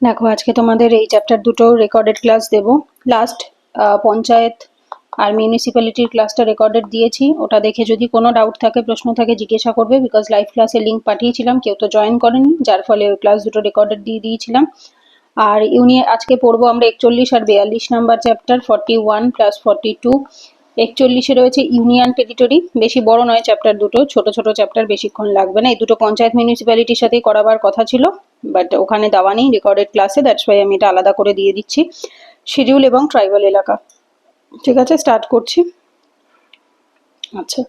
দেখো আজকে তোমাদের এই চ্যাপ্টার দুটো রেকর্ডেড ক্লাস দেব। লাস্ট পঞ্চায়েত আর মিউনিসিপ্যালিটির ক্লাসটা রেকর্ডেড দিয়েছি, ওটা দেখে যদি কোনো ডাউট থাকে প্রশ্ন থাকে জিজ্ঞাসা করবে, বিকজ লাইভ ক্লাসের লিঙ্ক পাঠিয়েছিলাম, কেউ তো জয়েন করেনি, যার ফলে ওই ক্লাস দুটো রেকর্ডেড দিয়ে দিয়েছিলাম। আর আজকে পড়বো আমরা 41 আর 42 নাম্বার চ্যাপ্টার, 41 + 42। 41-এ রয়েছে ইউনিয়ন টেরিটরি, বেশি বড় নয় চ্যাপ্টার দুটো, ছোট ছোট চ্যাপ্টার, বেশিক্ষণ লাগবে না। এই দুটো পঞ্চায়েত মিউনিসিপ্যালিটির সাথেই করাবার কথা ছিল, বাট ওখানে দেওয়া নেই রেকর্ডেড ক্লাসে, দ্যাটস ওয়াই আমি এটা আলাদা করে দিয়ে দিচ্ছি। শিডিউল এবং ট্রাইবাল এলাকা, ঠিক আছে, স্টার্ট করছি। আচ্ছা,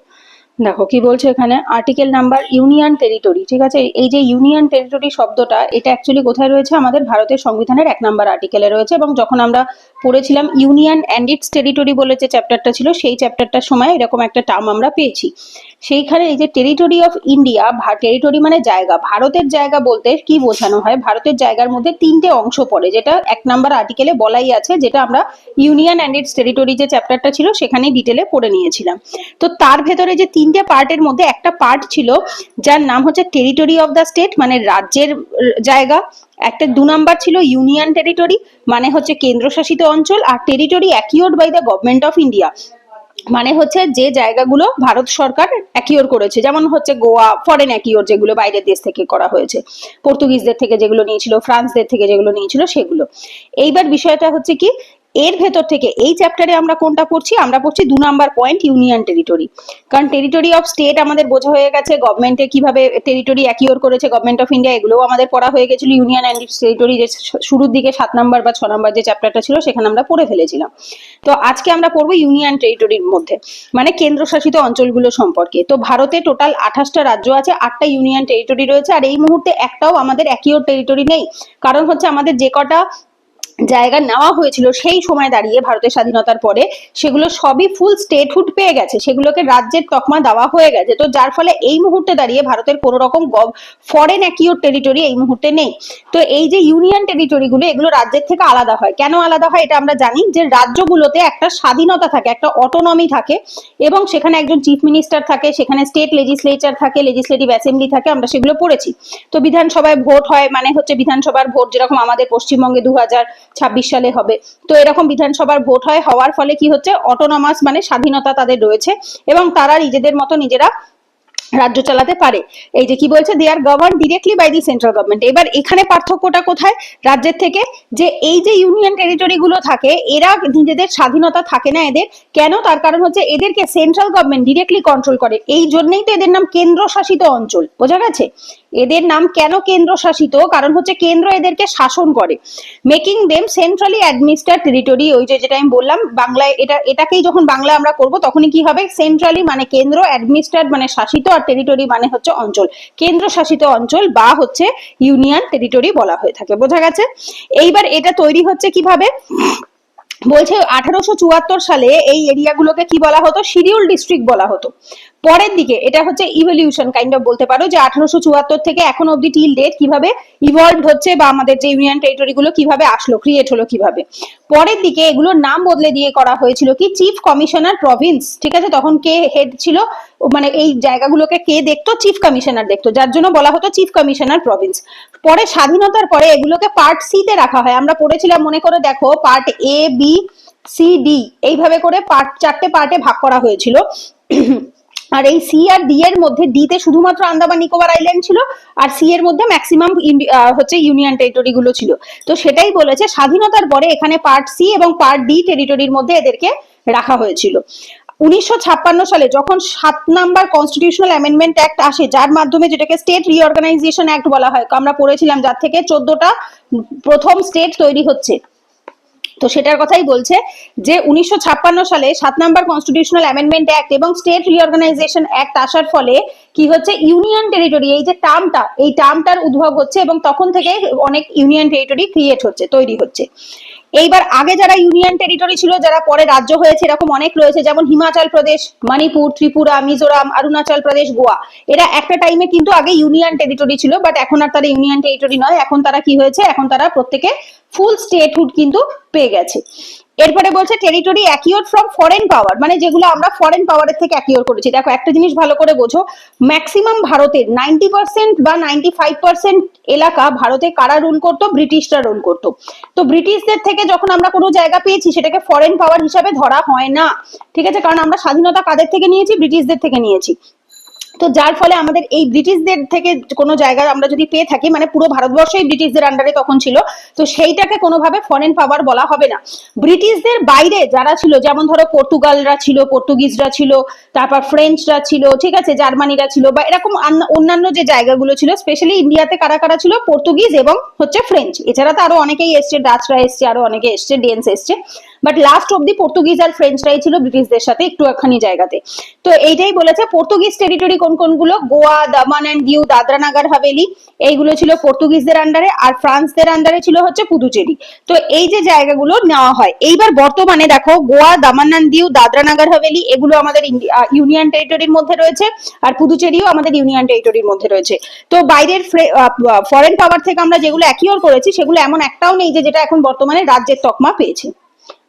দেখো কি বলছে এখানে, আর্টিকেল নাম্বার ইউনিয়ন টেরিটরি, ঠিক আছে। এই যে ইউনিয়ন টেরিটরি শব্দটা, এটা অ্যাকচুয়ালি কোথায় রয়েছে? আমাদের ভারতের সংবিধানের 1 নম্বর আর্টিকেলে রয়েছে। এবং যখন আমরা পড়েছিলাম ইউনিয়ন অ্যান্ড ইটস টেরিটরি বলে যে চ্যাপ্টারটা ছিল, সেই চ্যাপ্টারটার সময় এরকম একটা টার্ম আমরা পেয়েছি। সেইখানে এই যে টেরিটরি অফ ইন্ডিয়া, টেরিটরি মানে জায়গা, ভারতের জায়গা বলতে কি বোঝানো হয়? ভারতের জায়গার মধ্যে 3টে অংশ পড়ে, যেটা 1 নম্বর আর্টিকেলে বলাই আছে, যেটা আমরা ইউনিয়ন অ্যান্ড ইটস টেরিটরি যে চ্যাপ্টারটা ছিল সেখানেই ডিটেলে পড়ে নিয়েছিলাম। তো তার ভেতরে যে 3টে পার্টের মধ্যে একটা পার্ট ছিল যার নাম হচ্ছে টেরিটরি অফ দ্য স্টেট, মানে রাজ্যের জায়গা। একটা 2 নাম্বার ছিল ইউনিয়ন টেরিটরি, মানে হচ্ছে কেন্দ্রশাসিত অঞ্চল। আর territory accrued by the government of India, মানে হচ্ছে যে জায়গাগুলো ভারত সরকার অ্যাকিওর করেছে, যেমন হচ্ছে গোয়া, ফরেন অ্যাকিওর যেগুলো বাইরের দেশ থেকে করা হয়েছে, পর্তুগিজদের থেকে যেগুলো নিয়েছিল, ফ্রান্সদের থেকে যেগুলো নিয়েছিল সেগুলো। এইবার বিষয়টা হচ্ছে কি, এর ভেতর থেকে এই চ্যাপ্টারে আমরা কোনটা পড়ছি? আমরা পড়ছি 2 নাম্বার পয়েন্ট, ইউনিয়ন টেরিটরি। কারণ টেরিটরি অফ স্টেট আমাদের বোঝা হয়ে গেছে, গভর্নমেন্টে কিভাবে টেরিটরি অ্যাকিওর করেছে গভর্নমেন্ট অফ ইন্ডিয়া, এগুলোও আমাদের পড়া হয়ে গেছিল। ইউনিয়ন অ্যান্ড ইটস টেরিটরি যে শুরুর দিকে 7 নাম্বার বা 6 নাম্বার যে চ্যাপ্টারটা ছিল সেখানে আমরা পড়ে ফেলেছিলাম। তো আজকে আমরা পড়বো ইউনিয়ন টেরিটরির মধ্যে, মানে কেন্দ্রশাসিত অঞ্চলগুলো সম্পর্কে। তো ভারতে টোটাল 28টা রাজ্য আছে, 8টা ইউনিয়ন টেরিটরি রয়েছে, আর এই মুহূর্তে একটাও আমাদের অ্যাকিওর টেরিটরি নেই। কারণ হচ্ছে আমাদের যে কটা জায়গা নেওয়া হয়েছিল সেই সময় দাঁড়িয়ে ভারতের স্বাধীনতার পরে, সেগুলো সবই ফুল স্টেটহুড পেয়ে গেছে, সেগুলোকে রাজ্যের তকমা দেওয়া হয়ে গেছে। তো যার ফলে এই মুহূর্তে দাঁড়িয়ে ভারতের কোনো রকম ফরেন অ্যাকিউর টেরিটরি এই মুহূর্তে নেই। তো এই যে ইউনিয়ন টেরিটরি গুলো, এগুলো রাজ্যের থেকে আলাদা হয়। কেন আলাদা হয় এটা আমরা জানি, যে রাজ্যগুলোতে একটা স্বাধীনতা থাকে, একটা অটোনমি থাকে, এবং সেখানে একজন চিফ মিনিস্টার থাকে, সেখানে স্টেট লেজিসলেচার থাকে, লেজিসলেটিভ অ্যাসেম্বলি থাকে, আমরা সেগুলো পড়েছি। তো বিধানসভায় ভোট হয়, মানে হচ্ছে বিধানসভার ভোট যেরকম আমাদের পশ্চিমবঙ্গে 2026 সালে হবে, তো এরকম বিধানসভার ভোট হয়, হওয়ার ফলে কি হচ্ছে, অটোনমাস মানে স্বাধীনতা তাদের রয়েছে, এবং তারা নিজেদের মতো নিজেরা রাজ্য চালাতে পারে। এই যে কি বলছে, they are govern directly by the central government. এবার এখানে পার্থক্যটা কোথায় রাজ্যের থেকে? যে এই যে ইউনিয়ন টেরিটরি গুলো থাকে, এরা নিজেদের স্বাধীনতা থাকে না এদের। কেন? তার কারণ হচ্ছে এদেরকে সেন্ট্রাল গভর্নমেন্ট ডিরেক্টলি কন্ট্রোল করে, এই জন্যই তো এদের নাম কেন্দ্রশাসিত অঞ্চল। বোঝা গেছে? এদের নাম কেন কেন্দ্রশাসিত? কারণ হচ্ছে কেন্দ্র এদেরকে শাসন করে, মেকিং দেম সেন্ট্রালি অ্যাডমিনিস্ট্রেটেড টেরিটরি। ওই যেটা আমি বললাম বাংলায়, এটাকেই যখন বাংলায় আমরা করব তখনই কি হবে, সেন্ট্রালি মানে কেন্দ্র, অ্যাডমিনিস্ট্রেটেড মানে শাসিত, আর টেরিটরি মানে হচ্ছে অঞ্চল, কেন্দ্র শাসিত অঞ্চল বা হচ্ছে ইউনিয়ন টেরিটরি বলা হয়ে থাকে। বোঝা গেছে? এইবার এটা তৈরি হচ্ছে কিভাবে বলছে, 1874 সালে এই এরিয়াগুলোকে কি বলা হতো? শিডিউল ডিস্ট্রিক্ট বলা হতো। পরের দিকে এটা হচ্ছে ইভলিউশন কাইন্ড অফ বলতে পারো, যে 1874 থেকে এখন অব্দি টিল ডেট কিভাবে ইভলভ হচ্ছে, বা আমাদের যে ইউনিয়ন টেরিটরি গুলো কিভাবে আসলো, ক্রিয়েট হলো কিভাবে। পরের দিকে এগুলোর নাম বদলে দিয়ে করা হয়েছিল কি, চিফ কমিশনার প্রভিন্স। ঠিক আছে, তখন কে হেড ছিল, মানে এই জায়গাগুলোকে কে দেখতো? চিফ কমিশনার দেখতো, যার জন্য বলা হতো চিফ কমিশনার প্রভিন্স। পরে স্বাধীনতার পরে এগুলোকে পার্ট সি তে রাখা হয়। আমরা পড়েছিলাম, মনে করে দেখো, part A, B, C, D, এইভাবে করে চারটে পার্টে ভাগ করা হয়েছিল। আর এই সি আর ডি এর মধ্যে, ডি তে শুধুমাত্র আন্দামান নিকোবর আইল্যান্ড ছিল, আর সি এর মধ্যে ম্যাক্সিমাম হচ্ছে ইউনিয়ন টেরিটরি গুলো ছিল। তো সেটাই বলেছে, স্বাধীনতার পরে এখানে পার্ট সি এবং পার্ট ডি টেরিটরির মধ্যে এদেরকে রাখা হয়েছিল। 1956 সালে যখন 7 নাম্বার কনস্টিটিউশনাল অ্যামেন্ডমেন্ট অ্যাক্ট আসে, যার মাধ্যমে, যেটাকে স্টেট রিঅর্গানাইজেশন অ্যাক্ট বলা হয়, আমরা পড়েছিলাম, যার থেকে 14টা প্রথম স্টেট তৈরি হচ্ছে। তো সেটার কথাই বলছে যে 1956 সালে 7 নাম্বার কনস্টিটিউশনাল অ্যামেন্ডমেন্ট অ্যাক্ট এবং স্টেট রিঅর্গানাইজেশন অ্যাক্ট আসার ফলে কি হচ্ছে, ইউনিয়ন টেরিটরি, এই যে টার্মটা, এই টার্মটার উদ্ভব হচ্ছে, এবং তখন থেকে অনেক ইউনিয়ন টেরিটরি ক্রিয়েট হচ্ছে, তৈরি হচ্ছে। এইবার আগে যারা ইউনিয়ন টেরিটরি ছিল, যারা পরে রাজ্য হয়েছে, এরকম অনেক রয়েছে, যেমন হিমাচল প্রদেশ, মণিপুর, ত্রিপুরা, মিজোরাম, অরুণাচল প্রদেশ, গোয়া। এরা একটা টাইমে কিন্তু আগে ইউনিয়ন টেরিটরি ছিল, বাট এখন আর তারা ইউনিয়ন টেরিটরি নয়। এখন তারা কি হয়েছে, এখন তারা প্রত্যেকে ফুল স্টেটহুড কিন্তু পেয়ে গেছে। এরপরে বলছে টেরিটরি অ্যাকিওর ফ্রম ফরেন পাওয়ার, মানে যেগুলো আমরা ফরেন পাওয়ারের থেকে অ্যাকিওর করেছি। দেখো একটা জিনিস ভালো করে বোঝো, ম্যাক্সিমাম ভারতের 90% বা 95% এলাকা ভারতে কারা রুল করতো? ব্রিটিশরা রুল করতো। তো ব্রিটিশদের থেকে যখন আমরা কোনো জায়গা পেয়েছি সেটাকে ফরেন পাওয়ার হিসাবে ধরা হয় না, ঠিক আছে? কারণ আমরা স্বাধীনতা কাদের থেকে নিয়েছি? ব্রিটিশদের থেকে নিয়েছি। তো যার ফলে আমাদের এই ব্রিটিশদের থেকে কোনো জায়গা আমরা যদি পেয়ে থাকি, মানে পুরো ভারতবর্ষই ব্রিটিশদের আন্ডারে তখন ছিল, তো সেইটাকে কোনোভাবে ফরেন পাওয়ার বলা হবে না। ব্রিটিশদের বাইরে যারা ছিল, যেমন ধরো পর্তুগালরা ছিল, পর্তুগিজরা ছিল, তারপর ফ্রেঞ্চরা ছিল, ঠিক আছে, জার্মানিরা ছিল, বা এরকম অন্যান্য যে জায়গাগুলো ছিল, স্পেশালি ইন্ডিয়াতে কারা কারা ছিল? পর্তুগিজ এবং হচ্ছে ফ্রেঞ্চ। এছাড়া তো আরো অনেকেই এসছে, ডাচরা এসছে, আরো অনেকে এসছে, ডেন্স এসছে, বাট লাস্ট অব্দি পর্তুগিজ আর ফ্রেঞ্চরাই ছিল ব্রিটিশদের সাথে একটুখানি জায়গাতে। তো এইটাই বলেছে পর্তুগিজ টেরিটরি কোন কোনগুলো? গোয়া, দামান এন্ড দিউ, দাদরা নাগার হাভেলি, এইগুলো ছিল পর্তুগিজদের আন্ডারে। আর ফ্রান্সদের আন্ডারে ছিল হচ্ছে পুদুচেরি। তো এই যে জায়গাগুলো নেওয়া হয়, এইবার বর্তমানে দেখো গোয়া, দামান এন্ড দিউ, দাদরা নাগার হাভেলি এগুলো আমাদের ইউনিয়ন টেরিটরির মধ্যে রয়েছে, আর পুদুচেরিও আমাদের ইউনিয়ন টেরিটরির মধ্যে রয়েছে। তো বাইরের ফরেন পাওয়ার থেকে আমরা যেগুলো অ্যাকিওর করেছি সেগুলো এমন একটাও নেই যে যেটা এখন বর্তমানে রাজ্যের তকমা পেয়েছে।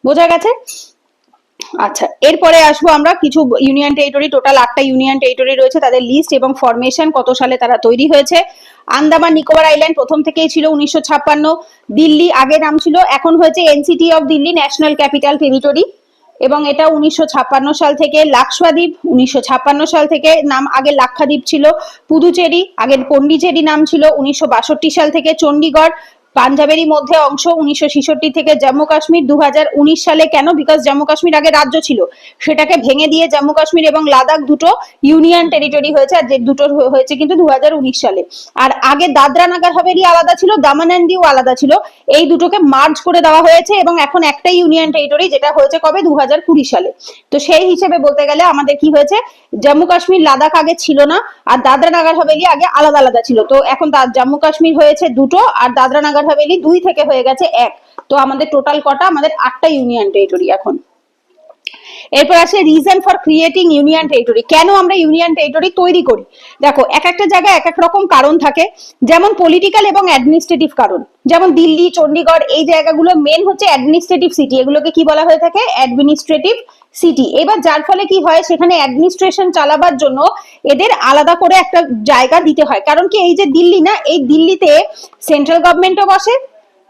বোঝা গেছে? আচ্ছা, এরপরে আসবো আমরা কিছু ইউনিয়ন টেরিটরি। টোটাল 8টা ইউনিয়ন টেরিটরি রয়েছে, তাদের লিস্ট এবং ফরমেশন, কত সালে তারা তৈরি হয়েছে। আন্দামান নিকোবর আইল্যান্ড প্রথম থেকেই ছিল 1956। দিল্লি আগে নাম ছিল, এখন হয়েছে NCT of Delhi, national capital territory, এবং এটা 1956 সাল থেকে। লাক্ষাদ্বীপ 1956 সাল থেকে নাম, আগে লাক্ষাদ্বীপ ছিল। পুদুচেরি আগে পন্ডিচেরি নাম ছিল 1962 সাল থেকে। চণ্ডীগড় পাঞ্জাবেরই মধ্যে অংশ 1966 থেকে। জম্মু কাশ্মীর 2019 সালে। কেন? বিকজ জম্মু কাশ্মীর আগে রাজ্য ছিল, সেটাকে ভেঙে দিয়ে জম্মু কাশ্মীর এবং লাদাখ দুটো ইউনিয়ন টেরিটরি হয়েছে, আর যে দুটো হয়েছে কিন্তু 2019 সালে। আর আগে দাদরা নাগার হাভেলি আলাদা ছিল, দামান এন্ড দিউ আলাদা ছিল, এই দুটোকে মার্জ করে দেওয়া হয়েছে এবং এখন একটাই ইউনিয়ন টেরিটরি, যেটা হয়েছে কবে? 2020 সালে। তো সেই হিসেবে বলতে গেলে আমাদের কি হয়েছে, জম্মু কাশ্মীর লাদাখ আগে ছিল না, আর দাদরা নাগার হাভেলি আগে আলাদা আলাদা ছিল। তো এখন জম্মু কাশ্মীর হয়েছে দুটো, আর দাদরা নাগার হাভেলি 2 থেকে হয়ে গেছে 1। তো আমাদের টোটাল কটা? আমাদের 8টা ইউনিয়ন টেরিটরি এখন। এরপর আছে reason for creating union territory. কেন আমরা ইউনিয়ন টেরিটরি তৈরি করি? দেখো এক একটা জায়গায় এক এক রকম কারণ থাকে, যেমন পলিটিক্যাল এবং অ্যাডমিনিস্ট্রেটিভ কারণ। যেমন দিল্লি, চণ্ডীগড় এই জায়গাগুলো মেন হচ্ছে অ্যাডমিনিস্ট্রেটিভ সিটি, এগুলোকে কি বলা হয়ে থাকে? Administrative city. এবার যার ফলে কি হয়, সেখানে অ্যাডমিনিস্ট্রেশন চালাবার জন্য এদের আলাদা করে একটা জায়গা দিতে হয়। কারণ কি, এই যে দিল্লি না, এই দিল্লিতে সেন্ট্রাল গভর্নমেন্টও বসে,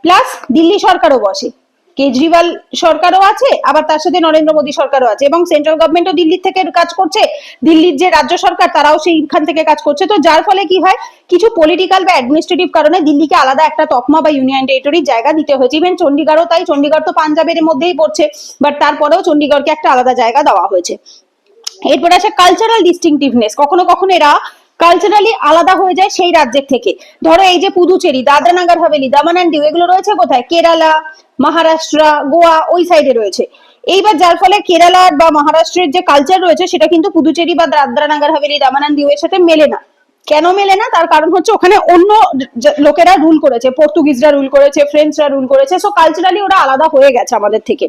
প্লাস দিল্লি সরকারও বসে, কেজরিওয়াল সরকারও আছে, আবার তার সাথে নরেন্দ্র মোদী সরকারও আছে, এবং সেন্ট্রাল গভর্নমেন্টও দিল্লি থেকে কাজ করছে, দিল্লির যে রাজ্য সরকার তারাও সেইখান থেকে কাজ করছে। তো যার ফলে কি হয়, কিছু পলিটিক্যাল বা অ্যাডমিনিস্ট্রেটিভ কারণে দিল্লিকে আলাদা একটা তকমা বা ইউনিয়ন টেরিটরির জায়গা দিতে হয়েছে। ইভেন চণ্ডীগড়ও তাই, চণ্ডীগড় তো পাঞ্জাবের মধ্যেই পড়ছে, বাট তারপরেও চণ্ডীগড়কে একটা আলাদা জায়গা দেওয়া হয়েছে। এরপরে আসে কালচারাল ডিস্টিংটিভনেস। কখনো কখনো এরা কালচারালি আলাদা হয়ে যায় সেই রাজ্যের থেকে। ধরো এই যে পুদুচেরি, দাদরা নাগার হাভেলি, দামান এন্ড দিউ এগুলো রয়েছে কোথায়? কেরালা, মহারাষ্ট্র, গোয়া ওই সাইডে রয়েছে। এইবার যার ফলে কেরালা বা মহারাষ্ট্রের যে কালচার রয়েছে সেটা কিন্তু পুদুচেরি বা দাদরা নাগার হাভেলি, দামান এন্ড দিউ এর সাথে মেলে না। কেন মেলে না? তার কারণ হচ্ছে ওখানে অন্য লোকেরা রুল করেছে, পর্তুগিজরা রুল করেছে, ফ্রেঞ্চরা রুল করেছে, সো কালচারালি ওরা আলাদা হয়ে গেছে আমাদের থেকে।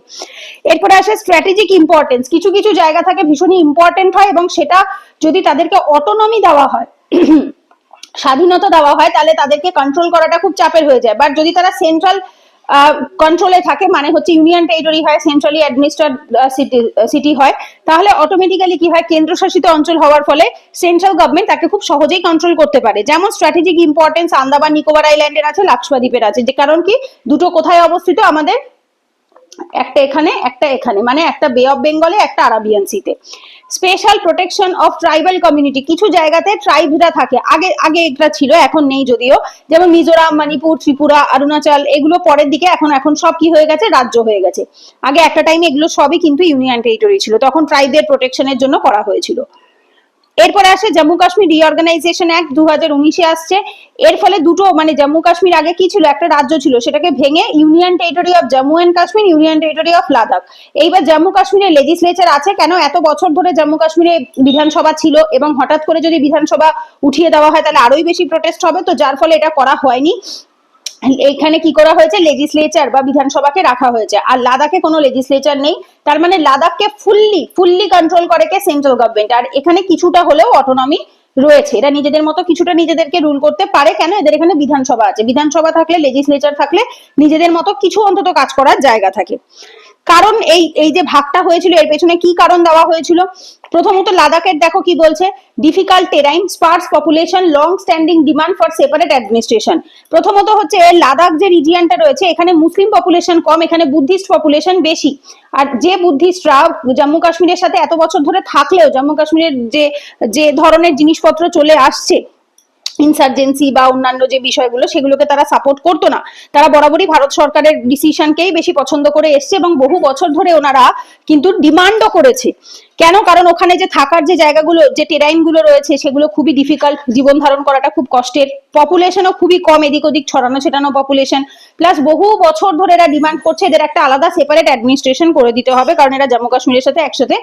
এরপরে আসে স্ট্র্যাটেজিক ইম্পর্টেন্স। কিছু কিছু জায়গা থাকে ভীষণই ইম্পর্টেন্ট হয়, এবং সেটা যদি তাদেরকে অটোনমি দেওয়া হয়, স্বাধীনতা দেওয়া হয়, তাহলে তাদেরকে কন্ট্রোল করাটা খুব চাপের হয়ে যায়। বাট যদি তারা সেন্ট্রাল কন্ট্রোলে থাকে, মানে হচ্ছে ইউনিয়ন টেরিটরি হয়, সেন্ট্রালি অ্যাডমিনিস্ট্রেটেড সিটি হয়, তাহলে অটোমেটিক্যালি কি হয়, কেন্দ্রশাসিত অঞ্চল হওয়ার ফলে সেন্ট্রাল গভর্নমেন্ট তাকে খুব সহজেই কন্ট্রোল করতে পারে। যেমন স্ট্র্যাটেজিক ইম্পর্টেন্স আন্দামান নিকোবর আইল্যান্ডের আছে, লাক্ষাদ্বীপের আছে। যে কারণ কি, দুটো কোথায় অবস্থিত আমাদের? একটা এখানে, একটা এখানে, মানে একটা বে অফ বেঙ্গলে, একটা আরাবিয়ান সিতে। Special protection of tribal community. কিছু জায়গাতে ট্রাইবরা থাকে, আগে আগে এটা ছিল, এখন নেই যদিও, যেমন মিজোরাম, মণিপুর, ত্রিপুরা, অরুণাচল, এগুলো পরের দিকে, এখন এখন সব কি হয়ে গেছে? রাজ্য হয়ে গেছে। আগে একটা টাইমে এগুলো সবই কিন্তু ইউনিয়ন টেরিটরি ছিল, তখন ট্রাইবদের প্রোটেকশনের জন্য করা হয়েছিল। এরপরে আসে জম্মু কাশ্মীর রিঅর্গানাইজেশন অ্যাক্ট 2019-এ আসছে। এর ফলে দুটো, মানে জম্মু কাশ্মীর আগে কি ছিল? একটা রাজ্য ছিল, সেটাকে ভেঙে union territory of Jammu and Kashmir, union territory of Ladakh. এইবার জম্মু কাশ্মীরে লেজিসলেচার আছে। কেন? এত বছর ধরে জম্মু কাশ্মীরে বিধানসভা ছিল, এবং হঠাৎ করে যদি বিধানসভা উঠিয়ে দেওয়া হয় তাহলে আরোই বেশি প্রোটেস্ট হবে, তো যার ফলে এটা করা হয়নি। এখানে কি করা হয়েছে? লেজিসলেচার বা বিধানসভাকে রাখা হয়েছে। আর লাদাখে কোনো লেজিসলেচার নেই, তার মানে লাদাখকে ফুললি কন্ট্রোল করে কে? Central government. আর এখানে কিছুটা হলেও অটোনমি রয়েছে, এরা নিজেদের মতো কিছুটা নিজেদেরকে রুল করতে পারে। কেন? এদের এখানে বিধানসভা আছে, বিধানসভা থাকলে, লেজিসলেচার থাকলে নিজেদের মতো কিছু অন্তত কাজ করার জায়গা থাকে। কারণ এই এই যে ভাগটা হয়েছিল এর পেছনে কি কারণ দেওয়া হয়েছিল? প্রথমত লাদাখের দেখো কি বলছে, difficult terrain, sparse population, long standing demand for separate administration. প্রথমত হচ্ছে লাদাখ যে রিজিয়নটা রয়েছে এখানে মুসলিম পপুলেশন কম, এখানে বুদ্ধিস্ট পপুলেশন বেশি। আর যে বুদ্ধিস্টরা জম্মু কাশ্মীরের সাথে এত বছর ধরে থাকলেও জম্মু কাশ্মীরের যে যে ধরনের জিনিসপত্র চলে আসছে, ইনসার্জেন্সি বা অন্যান্য যে বিষয়গুলো, সেগুলোকে তারা সাপোর্ট করতো না। তারা বরাবরই ভারত সরকারের ডিসিশনকেই বেশি পছন্দ করে এসছে এবং বহু বছর ধরে ওনারা কিন্তু ডিমান্ডও করেছে। কেন? কারণ ওখানে যে থাকার যে জায়গাগুলো, যে টেরাইন গুলো রয়েছে সেগুলো খুবই ডিফিকাল্ট, জীবন ধারণ করাটা খুব কষ্টের, পপুলেশনও খুবই কম, এদিক ওদিক ছড়ানো ছেটানো পপুলেশন, প্লাস বহু বছর ধরে এরা ডিমান্ড করছে এদের একটা আলাদা সেপারেট অ্যাডমিনিস্ট্রেশন করে দিতে হবে, কারণ এরা জম্মু কাশ্মীরের সাথে একসাথে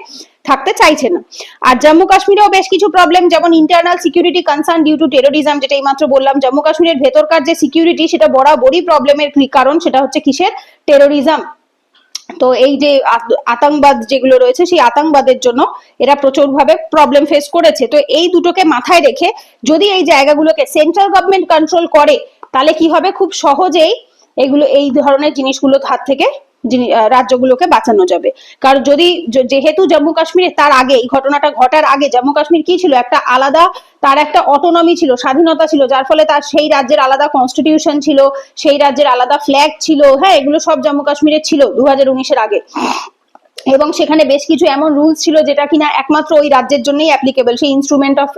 থাকতে চাইছে না। আর জম্মু কাশ্মীরেও বেশ কিছু প্রবলেম, যেমন internal security concern due to terrorism, যেটা এইমাত্র বললাম। জম্মু কাশ্মীরের ভেতরকার যে সিকিউরিটি সেটা বরাবরই প্রবলেমের কারণ, সেটা হচ্ছে কিসের? টেরোরিজম। তো এই যে আতঙ্কবাদ যেগুলো রয়েছে সেই আতঙ্কবাদের জন্য এরা প্রচুর ভাবে প্রবলেম ফেস করেছে। তো এই দুটোকে মাথায় রেখে যদি এই জায়গাগুলোকে সেন্ট্রাল গভর্নমেন্ট কন্ট্রোল করে তাহলে কি হবে, খুব সহজেই এগুলো এই ধরনের জিনিসগুলোর হাত থেকে রাজ্যগুলোকে বাঁচানো যাবে। কারণ যদি যেহেতু জম্মু কাশ্মীরে তার আগে এই ঘটনাটা ঘটার আগে জম্মু কাশ্মীর কি ছিল, একটা আলাদা, তার একটা অটোনমি ছিল, স্বাধীনতা ছিল, যার ফলে তার সেই রাজ্যের আলাদা কনস্টিটিউশন ছিল, সেই রাজ্যের আলাদা ফ্ল্যাগ ছিল, হ্যাঁ, এগুলো সব জম্মু কাশ্মীরে ছিল 2019-এর আগে। এবং সেখানে বেশ কিছু এমন রুলস ছিল যেটা কিনা একমাত্র ওই রাজ্যের জন্যই অ্যাপ্লিকেবল। সেই ইনস্ট্রুমেন্ট অফ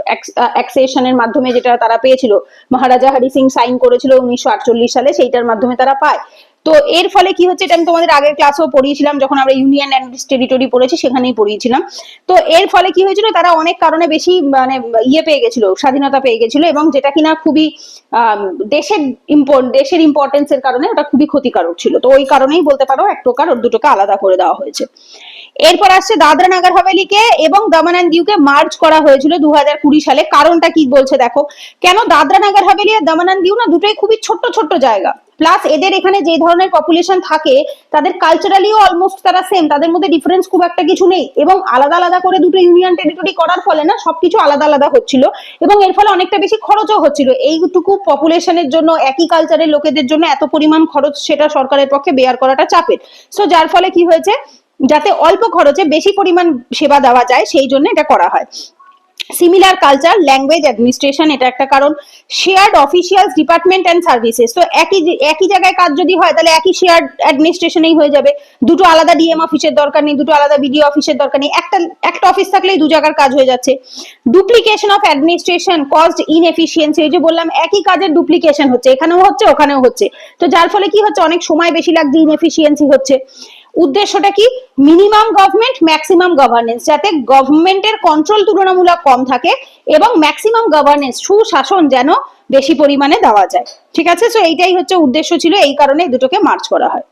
অ্যাক্সেশনের মাধ্যমে যেটা তারা পেয়েছিল, মহারাজা হরি সিং সাইন করেছিল 1948 সালে, সেইটার মাধ্যমে তারা পায়। তো এর ফলে কি হচ্ছে, এটা আমি তোমাদের আগের ক্লাসেও পড়িয়েছিলাম, যখন আমরা ইউনিয়ন অ্যান্ড টেরিটরি পড়েছি সেখানেই পড়িয়েছিলাম। তো এর ফলে কি হয়েছিল, তারা অনেক কারণে বেশি মানে পেয়ে গেছিল, স্বাধীনতা পেয়ে গেছিল, এবং যেটা কিনা খুবই দেশের ইম্পর্টেন্সের কারণে ওটা খুবই ক্ষতিকারক ছিল। তো ওই কারণেই বলতে পারো এক প্রকার ওর দুটোকে আলাদা করে দেওয়া হয়েছে। এরপর আসছে দাদরা নাগার হাভেলিকে এবং দমন অ্যান্ড দিউকে মার্জ করা হয়েছিল 2020 সালে। কারণটা কি বলছে দেখো, কেন দাদরা নাগার হাভেলি আর দমন অ্যান্ড দিউ না দুটোই খুবই ছোট্ট ছোট্ট জায়গা, প্লাস এদের এখানে যে ধরনের পপুলেশন থাকে তাদের কালচারালিও অলমোস্ট তারা সেম, তাদের মধ্যে ডিফারেন্স খুব একটা কিছু নেই, এবং আলাদা আলাদা করে দুটো ইউনিয়ন টেরিটরি করার ফলে না সবকিছু আলাদা আলাদা হচ্ছিল, এবং এর ফলে অনেকটা বেশি খরচও হচ্ছিল। এইটুকু পপুলেশনের জন্য, একই কালচারের লোকেদের জন্য এত পরিমাণ খরচ, সেটা সরকারের পক্ষে বেয়ার করাটা চাপের। সো যার ফলে কি হয়েছে, যাতে অল্প খরচে বেশি পরিমাণ সেবা দেওয়া যায় সেই জন্য এটা করা হয়। সিমিলার কালচার, ল্যাঙ্গুয়েজ, অ্যাডমিনিস্ট্রেশন, এটা একটা কারণ। Shared officials, department and services, তো একই জায়গায় কাজ যদি হয় তাহলে একই শেয়ার্ড অ্যাডমিনিস্ট্রেশনেই হয়ে যাবে। দুটো আলাদা ডিএম অফিসের দরকার নেই, দুটো আলাদা বিডিও অফিসের দরকার নেই, একটা অফিস থাকলেই দু জায়গার কাজ হয়ে যাচ্ছে। Duplication of administration caused inefficiency, এই যে বললাম একই কাজের ডুপ্লিকেশন হচ্ছে, এখানেও হচ্ছে ওখানেও হচ্ছে, তো যার ফলে কি হচ্ছে, অনেক সময় বেশি লাগছে, ইনএফিসিয়েন্সি হচ্ছে। উদ্দেশ্যটা কি, মিনিমাম গভর্নমেন্ট ম্যাক্সিমাম গভর্নেন্স, যাতে গভর্নমেন্টের কন্ট্রোল তুলনামূলক কম থাকে এবং ম্যাক্সিমাম গভর্নেন্স, সুশাসন যেন বেশি পরিমাণে দেওয়া যায়। ঠিক আছে, সো এইটাই হচ্ছে উদ্দেশ্য ছিল, এই কারণে দুটোকে মার্চ করা হয়।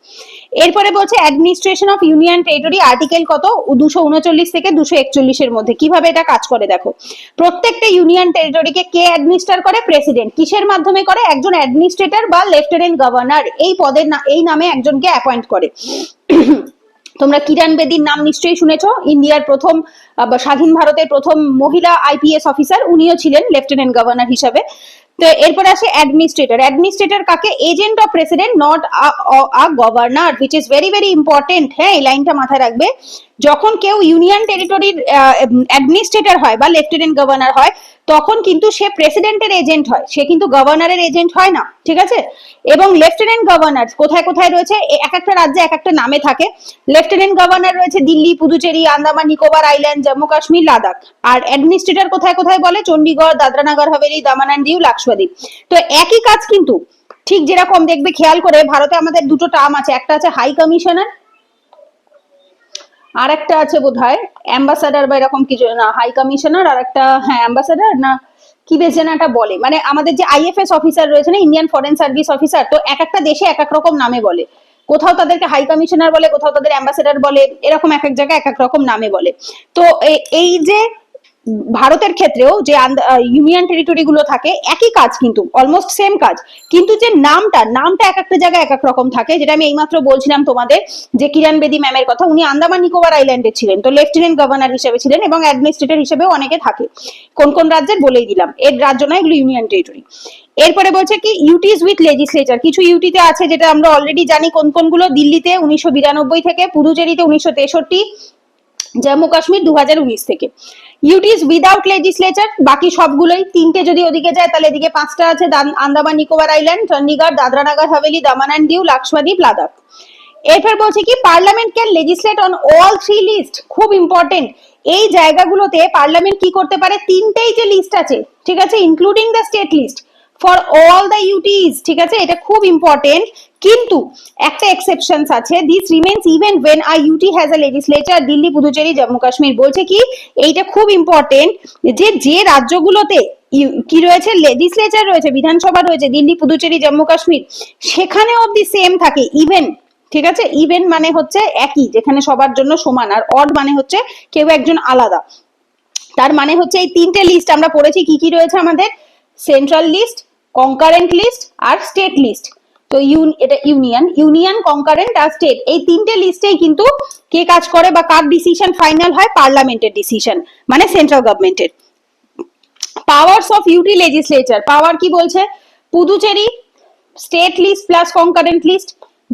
এরপরে বলছে administration of union territory, article কত, 239 থেকে 241 এর মধ্যে। কিভাবে এটা কাজ করে দেখো, প্রত্যেকটা ইউনিয়ন টেরিটরিকে কে অ্যাডমিনিস্টার করে, প্রেসিডেন্ট। কিসের মাধ্যমে করে, একজন অ্যাডমিনিস্ট্রেটর বা লেফটেন্যান্ট গভর্নর এই পদের এই নামে একজনকে অ্যাপয়েন্ট করে। তোমরা কিরণ বেদির নাম নিশ্চয়ই শুনেছো, ইন্ডিয়ার প্রথম স্বাধীন ভারতের প্রথম মহিলা আইপিএস অফিসার, উনিও ছিলেন লেফটেন্যান্ট গভর্নর হিসাবে। তো এরপর আসে অ্যাডমিনিস্ট্রেটর। অ্যাডমিনিস্ট্রেটর কাকে, agent of president, not a governor, which is very very important. হ্যাঁ, এই লাইনটা মাথায় রাখবে। যখন কেউ ইউনিয়ন টেরিটরির অ্যাডমিনিস্ট্রেটর হয় বা লেফটেন্যান্ট গভর্নর হয়, তখন কিন্তু সে প্রেসিডেন্টের এজেন্ট হয়, সে কিন্তু গভর্নরের এজেন্ট হয় না। ঠিক আছে, এবং লেফটেন্যান্ট গভর্নর কোথায় কোথায় রয়েছে, এক একটা রাজ্যে এক একটা নামে থাকে। লেফটেন্যান্ট গভর্নর রয়েছে দিল্লি, পুদুচেরি, আন্দামান নিকোবর আইল্যান্ড, জম্মু কাশ্মীর, লাদাখ। আর অ্যাডমিনিস্ট্রেটর কোথায় কোথায় বলে, চণ্ডীগড়, দাদরা নাগার হাভেলি, দমন অ্যান্ড দিউ, লাক্ষাদ্বীপ। তো একই কাজ কিন্তু, ঠিক যেরকম দেখবে খেয়াল করে, ভারতে আমাদের দুটো টার্ম আছে, একটা আছে হাই কমিশনার, আর একটা আছে বোধহয় অ্যাম্বাসাডার বা এরকম কিছু, না হাই কমিশনার আর একটা, হ্যাঁ অ্যাম্বাসাডার না কি বেশ যেন একটা বলে, মানে আমাদের যে আইএফএস অফিসার রয়েছে না, ইন্ডিয়ান ফরেন সার্ভিস অফিসার, তো এক একটা দেশে এক এক রকম নামে বলে, কোথাও তাদেরকে হাই কমিশনার বলে, কোথাও তাদের অ্যাম্বাসেডার বলে, এরকম এক এক জায়গায় এক এক রকম নামে বলে। তো এই যে ভারতের ক্ষেত্রেও যে ইউনিয়ন টেরিটরি গুলো থাকে একই কাজ, কিন্তু অলমোস্ট সেম কাজ, কিন্তু যে নামটা এক একটা জায়গায় এক এক রকম থাকে। যেটা আমি এইমাত্র বলছিলাম তোমাদের যে কিরণ বেদি ম্যামের কথা, উনি আন্দামান নিকোবর আইল্যান্ডে ছিলেন, তো লেফটেন্যান্ট গভর্নর হিসেবে ছিলেন এবং অ্যাডমিনিস্ট্রেটর হিসেবেও অনেকে থাকে। কোন কোন রাজ্যের বলেই দিলাম, এর রাজ্য নয়, এগুলো ইউনিয়ন টেরিটরি। এরপরে বলছে কি ইউটিজ উইথ লেজিসলেচার, কিছু ইউটিতে আছে যেটা আমরা অলরেডি জানি কোন কোনগুলো। দিল্লিতে 1992 থেকে, পুদুচেরিতে 1963, জম্মু কাশ্মীর 2019 থেকে। ইউটিস উইদাউট লেজিসলেচার বাকি সবগুলোই, তিনটে যদি ওদিকে যায় তাহলে এদিকে পাঁচটা আছে, আন্দামান নিকোবর আইল্যান্ড, চণ্ডীগড়, দাদরা নগর হাভেলি, দামান অ্যান্ড দিউ, লাক্ষাদ্বীপ, লাদাখ। এরপর বলছে কি parliament can legislate on all three list, খুব ইম্পর্টেন্ট। এই জায়গাগুলোতে পার্লামেন্ট কি করতে পারে, তিনটেই যে লিস্ট আছে, ঠিক আছে, including the state list for all the UTs, ঠিক আছে, এটা খুব ইম্পর্টেন্ট। কিন্তু একটা এক্সেপশনস আছে, this remains even when a UT has a legislature, Delhi, Puducherry, Jammu Kashmir. বলছে কি এইটা খুব ইম্পর্টেন্ট, যে রাজ্যগুলোতে কি রয়েছে, লেজিসলেচার রয়েছে, বিধানসভা রয়েছে, দিল্লি, পুদুচেরি, জম্মু কাশ্মীর, সেখানে অবধি সেম থাকে, ইভেন, ঠিক আছে, ইভেন মানে হচ্ছে একই, যেখানে সবার জন্য সমান, আর অড মানে হচ্ছে কেউ একজন আলাদা। তার মানে হচ্ছে এই তিনটে লিস্ট আমরা পড়েছি কি কি রয়েছে আমাদের, সেন্ট্রাল লিস্ট, কনকারেন্ট লিস্ট আর স্টেট লিস্ট। তো এটা ইউনিয়ন, কনকারেন্ট আর স্টেট, এই তিনটে লিস্টেই কিন্তু কে কাজ করে বা কার ডিসিশন ফাইনাল হয়, পার্লামেন্টের ডিসিশন, মানে সেন্ট্রাল গভর্নমেন্টের। Powers of UT legislature, power কি বলছে, Puducherry state list plus concurrent list,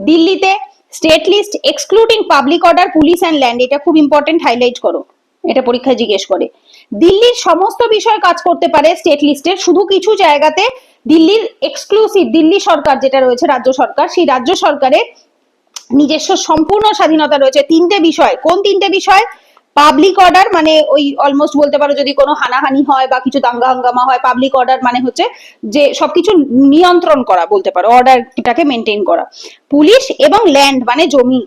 দিল্লিতে state list excluding public order, police and land, এটা খুব ইম্পর্টেন্ট, হাইলাইট করো, এটা পরীক্ষায় জিজ্ঞেস করে। দিল্লির সমস্ত বিষয় কাজ করতে পারে স্টেট লিস্টের, শুধু কিছু জায়গাতে দিল্লির এক্সক্লুসিভ, দিল্লি সরকার যেটা রয়েছে রাজ্য সরকার, সেই রাজ্য সরকারের নিজস্ব সম্পূর্ণ স্বাধীনতা রয়েছে তিনটে বিষয়। কোন তিনটে বিষয়, পাবলিক অর্ডার মানে ওই অলমোস্ট বলতে পারো যদি কোনো হানাহানি হয় বা কিছু দাঙ্গা হাঙ্গামা হয়, পাবলিক অর্ডার মানে হচ্ছে যে সবকিছু নিয়ন্ত্রণ করা, বলতে পারো অর্ডারটাকে মেনটেন করা। পুলিশ এবং ল্যান্ড মানে জমি,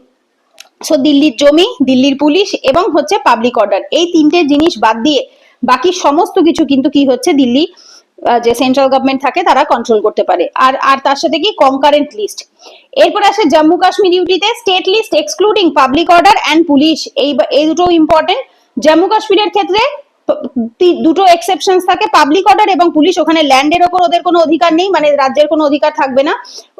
সো দিল্লির জমি, দিল্লির পুলিশ এবং হচ্ছে পাবলিক অর্ডার, এই তিনটে জিনিস বাদ দিয়ে বাকি সমস্ত কিছু কিন্তু কি হচ্ছে, দিল্লি যে সেন্ট্রাল গভর্নমেন্ট থাকে তারা কন্ট্রোল করতে পারে। আর তার সাথে কি কনকারেন্ট লিস্ট। এরপর আসে জম্মু কাশ্মীর ইউটিতে state list excluding public order and police, এই দুটো ইম্পর্টেন্ট। জম্মু কাশ্মীরের ক্ষেত্রে দুটো এক্সেপশনস থাকে, পাবলিক অর্ডার এবং পুলিশ, ওখানে ল্যান্ডের ওপর ওদের কোনো অধিকার নেই, মানে রাজ্যের কোনো অধিকার থাকবে না,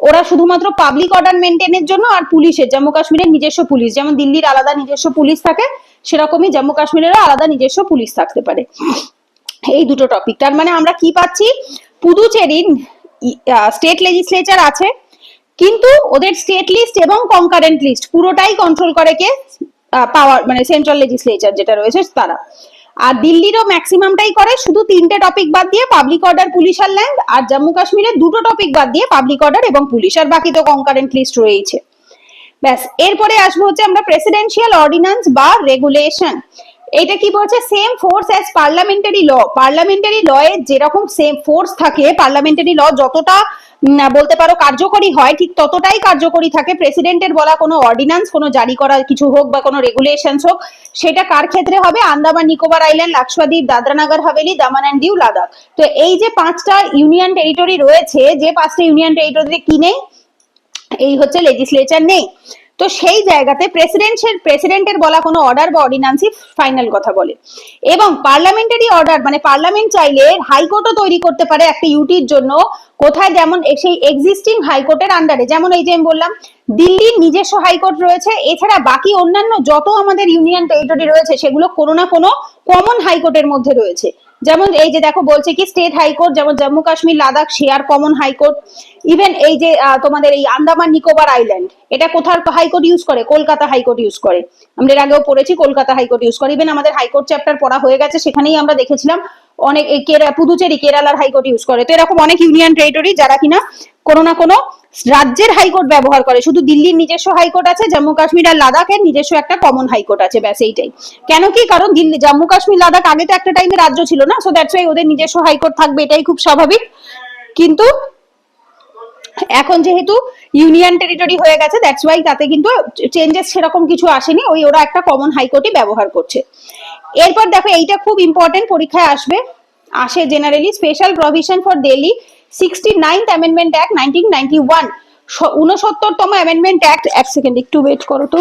ওরা শুধুমাত্র পাবলিক অর্ডার মেনটেনের জন্য। আর পুলিশের, জম্মু কাশ্মীরের নিজস্ব পুলিশ, যেমন দিল্লির আলাদা নিজস্ব পুলিশ থাকে, সেরকমই জম্মু কাশ্মীরেরও আলাদা নিজস্ব পুলিশ থাকতে পারে। এই দুটো টপিক, তার মানে আমরা কি পাচ্ছি, পুদুচেরির স্টেট লেজিসলেচার আছে, কিন্তু ওদের স্টেট লিস্ট এবং কনকারেন্ট লিস্ট পুরোটাই কন্ট্রোল করে কে, পাওয়ার মানে সেন্ট্রাল লেজিসলেচার যেটা রয়েছে তারা। আর দিল্লিরও ম্যাক্সিমামটাই করে, শুধু তিনটে টপিক বাদ দিয়ে, পাবলিক অর্ডার, পুলিশ আর ল্যান্ড। আর জম্মু কাশ্মীরের দুটো টপিক বাদ দিয়ে, পাবলিক অর্ডার এবং পুলিশ, আর বাকি তো কনকারেন্ট লিস্ট রয়েছে। ব্যাস, এরপরে আসবো হচ্ছে আমরা প্রেসিডেন্সিয়াল অর্ডিন্যান্স বা রেগুলেশন। এটা কি বলছে, সেম ফোর্স অ্যাজ পার্লামেন্টারি ল, পার্লামেন্টারি ল এর যেরকম সেম ফোর্স থাকে, পার্লামেন্টারি ল যতটা বলতে পারো কার্যকরী হয়, ঠিক ততটাই কার্যকরী থাকে প্রেসিডেন্টের বলা কোনো অর্ডিন্যান্স, কোনো জারি করা কিছু হোক বা কোনো রেগুলেশনস হোক, সেটা কার ক্ষেত্রে হবে, আন্দামান নিকোবর আইল্যান্ড, লাক্ষাদ্বীপ, দাদরা নগর হাভেলি, দামান অ্যান্ড দিউ, লাদাখ। তো এই যে পাঁচটা ইউনিয়ন টেরিটরি রয়েছে, যে পাঁচটা ইউনিয়ন টেরিটরিতে কি নেই, এই হচ্ছে লেজিসলেচার নেই। তো সেই জায়গাতে প্রেসিডেন্টের বলা কোনো অর্ডার বা অর্ডিন্যান্সই ফাইনাল কথা বলে। এবং পার্লামেন্টারি অর্ডার মানে পার্লামেন্ট চাইলে হাইকোর্টও তৈরি করতে পারে একটা ইউটির জন্য, কোথায়, যেমন সেই এক্সিস্টিং হাইকোর্টের আন্ডারে, যেমন এই যে আমি বললাম দিল্লির নিজস্ব হাইকোর্ট রয়েছে, এছাড়া বাকি অন্যান্য যত আমাদের ইউনিয়ন টেরিটরি রয়েছে সেগুলো কোনো না কোনো কমন হাইকোর্টের মধ্যে রয়েছে। যেমন এই যে দেখো বলছে কি স্টেট হাইকোর্ট, যেমন Jammu Kashmir, Ladakh, share common high court. Even এই যে তোমাদের এই আন্দামান নিকোবর আইল্যান্ড, এটা কোথার হাইকোর্ট ইউজ করে, কলকাতা হাইকোর্ট ইউজ করে, আমরা এর আগেও পড়েছি কলকাতা হাইকোর্ট ইউজ করে। ইভেন আমাদের হাইকোর্ট চ্যাপ্টার পড়া হয়ে গেছে, সেখানেই আমরা দেখেছিলাম অনেক পুদুচেরি, কেরালার হাইকোর্ট ইউজ করে। তো এরকম অনেক ইউনিয়ন টেরিটরি যারা কিনা কোনো না কোনো রাজ্যের হাইকোর্ট ব্যবহার করে, শুধু দিল্লির নিজস্ব হাইকোর্ট আছে, জম্মু কাশ্মীর আর লাদাখের নিজস্ব একটা কমন হাইকোর্ট আছে, ব্যাস এইটাই। কেন কি, কারণ দিল্লি, জম্মু কাশ্মীর, লাদাখ আগে তো একটা টাইমে রাজ্য ছিল না, সো দ্যাটস ওয়াই ওদের নিজস্ব হাইকোর্ট থাকবে, এটাই খুব স্বাভাবিক। কিন্তু এখন যেহেতু ইউনিয়ন টেরিটরি হয়ে গেছে, দ্যাটস ওয়াই তাতে কিন্তু চেঞ্জেস সেরকম কিছু আসেনি, ওই ওরা একটা কমন হাইকোর্টই ব্যবহার করছে। এরপর দেখো এইটা খুব ইম্পর্টেন্ট, পরীক্ষায় আসে generally, special provision for Delhi 69th amendment act 1991, 69তম অ্যামেন্ডমেন্ট অ্যাক্ট। এক সেকেন্ড একটু ওয়েট করো তো।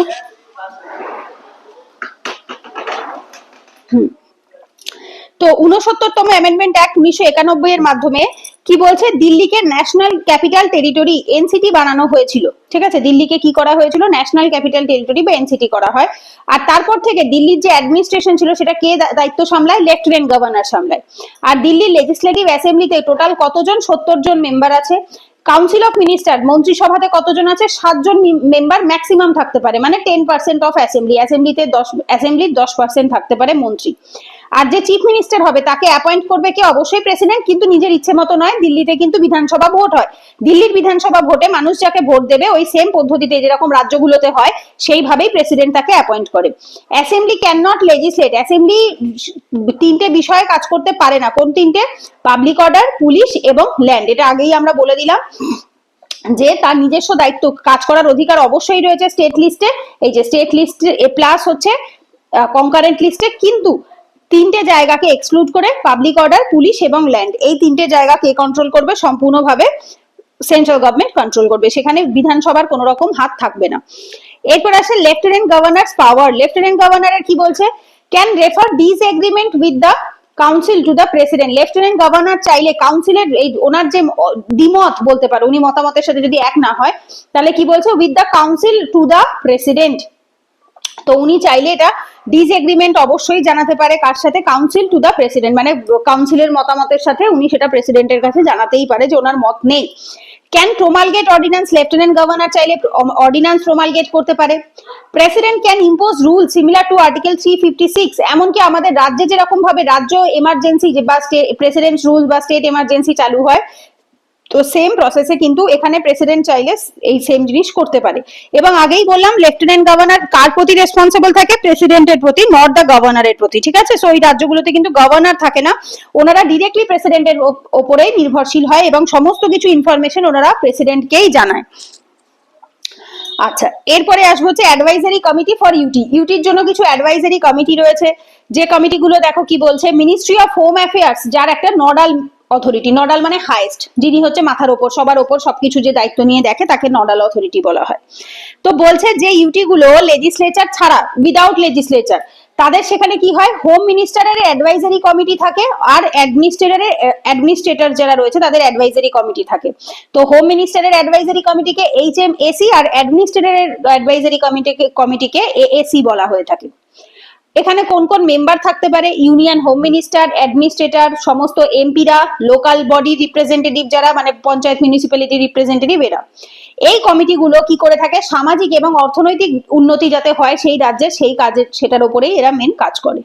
তো তো 69তম অ্যামেন্ডমেন্ট অ্যাক্ট 1991 এর মাধ্যমে কি বলছে, দিল্লিকে ন্যাশনাল ক্যাপিটাল টেরিটরি এনসিটি বানানো হয়েছিল। ঠিক আছে, দিল্লিকে কি করা হয়েছিল, ন্যাশনাল ক্যাপিটাল টেরিটরি বা এনসিটি করা হয়। আর তারপর থেকে দিল্লির যে অ্যাডমিনিস্ট্রেশন ছিল সেটা কে দায়িত্ব সামলায়, লেফটেন্যান্ট গভর্নর সামলায়। আর দিল্লির লেজিসলেটিভ অ্যাসেম্বলিতে টোটাল কতজন, 70 জন মেম্বার আছে। কাউন্সিল অফ মিনিস্টার, মন্ত্রিসভাতে কতজন আছে, 7 জন মেম্বার ম্যাক্সিমাম থাকতে পারে, মানে 10% অফ অ্যাসেম্বলি, অ্যাসেম্বলির 10% থাকতে পারে মন্ত্রী। আর যে চিফ মিনিস্টার হবে তাকে অ্যাপয়েন্ট করবে কে, অবশ্যই প্রেসিডেন্ট, কিন্তু নিজের ইচ্ছে মতো নয়। দিল্লিতে কিন্তু বিধানসভা ভোট হয়, দিল্লির বিধানসভা ভোটে মানুষ যাকে ভোট দেবে ওই সেম পদ্ধতিতে যেরকম রাজ্যগুলোতে হয় সেইভাবেই প্রেসিডেন্ট তাকে অ্যাপয়েন্ট করে। অ্যাসেম্বলি ক্যান নট লেজিসলেট, অ্যাসেম্বলি 3টে বিষয়ে কাজ করতে পারে না। কোন 3টে, পাবলিক অর্ডার, পুলিশ এবং ল্যান্ড। এটা আগেই আমরা বলে দিলাম যে তার নিজস্ব দায়িত্ব কাজ করার অধিকার অবশ্যই রয়েছে স্টেট লিস্টে, এই যে স্টেট লিস্টে প্লাস হচ্ছে কনকারেন্ট লিস্টে, কিন্তু 3টে জায়গাকে এক্সক্লুড করে, পাবলিক অর্ডার, পুলিশ এবং ল্যান্ড, এই 3টে জায়গা কে কন্ট্রোল করবে, সম্পূর্ণভাবে সেন্ট্রাল গভর্নমেন্ট কন্ট্রোল করবে, সেখানে বিধানসভার কোনো রকম হাত থাকবে না। এরপর আসে লেফটেন্যান্ট গভর্নরস পাওয়ার। লেফটেন্যান্ট গভর্নরের কি বলছে, can refer disagreement with the council to the president. Lieutenant governor চাইলে কাউন্সিলের এই ওনার যে দ্বিমত বলতে পারে, উনি মতামতের সাথে যদি এক না হয় তাহলে কি বলছে, with the council to the president. তো উনি চাইলে এটা ডিসএগ্রিমেন্ট অবশ্যই জানাতে পারে, কার সাথে, কাউন্সিল টু দ্য প্রেসিডেন্ট, মানে কাউন্সিলের মতামতের সাথে উনি সেটা প্রেসিডেন্টের কাছে জানাতেই পারে যে ওনার মত নেই। ক্যান প্রোমালগেট অর্ডিন্যান্স, লেফটেন্যান্ট গভর্নর চাইলে অর্ডিন্যান্স প্রোমালগেট করতে পারে। President can impose rule similar to article 356, এমনকি আমাদের রাজ্যে যেরকম ভাবে রাজ্য এমার্জেন্সি বা প্রেসিডেন্ট রুল বা স্টেট এমার্জেন্সি চালু হয়, তো সেম প্রসেসে কিন্তু এখানে প্রেসিডেন্ট চাইলে এই সেম জিনিস করতে পারে। এবং আগেই বললাম লেফটেন্যান্ট গভর্নর কার প্রতি রেসপন্সিবল থাকে, প্রেসিডেন্টের প্রতি, নট দ্য গভর্নরের প্রতি। ঠিক আছে, সো এই রাজ্যগুলোতে কিন্তু গভর্নর থাকে না, ওনারা ডিরেক্টলি প্রেসিডেন্টের ওপরেই নির্ভরশীল হয় এবং সমস্ত কিছু ইনফরমেশন ওনারা প্রেসিডেন্টকেই জানায়। আচ্ছা, এরপরে আসবো হচ্ছে অ্যাডভাইজারি কমিটি ফর ইউটি। ইউটির জন্য কিছু অ্যাডভাইজারি কমিটি রয়েছে, যে কমিটিগুলো দেখো কি বলছে, মিনিস্ট্রি অফ হোম অ্যাফেয়ার্স, যার একটা নডাল অথরিটি, নডাল মানে হাইয়েস্ট, যিনি হচ্ছে মাথার ওপর, সবার ওপর সবকিছু যে দায়িত্ব নিয়ে দেখে তাকে নডাল অথরিটি বলা হয়। তো বলছে যে ইউটি গুলো লেজিসলেচার ছাড়া, উইদাউট লেজিসলেচার, তাদের সেখানে কি হয়, হোম মিনিস্টারের অ্যাডভাইজারি কমিটি থাকে আর অ্যাডমিনিস্ট্রেটর যারা রয়েছে তাদের অ্যাডভাইজারি কমিটি থাকে। তো হোম মিনিস্টারের অ্যাডভাইজারি কমিটিকে HMAC আর অ্যাডমিনিস্ট্রেটরের অ্যাডভাইজারি কমিটিকে AAC বলা হয়ে থাকে। এখানে কোন কোন মেম্বার থাকতে পারে, ইউনিয়ন হোম মিনিস্টার, অ্যাডমিনিস্ট্রেটর, সমস্ত এমপিরা, লোকাল বডি রিপ্রেজেন্টেটিভ যারা মানে পঞ্চায়েত মিউনিসিপ্যালিটি রিপ্রেজেন্টেটিভ, এরা। এই কমিটিগুলো কি করে থাকে, সামাজিক এবং অর্থনৈতিক উন্নতি যাতে হয় সেই রাজ্যের, সেই কাজের, সেটার উপরেই এরা মেন কাজ করে।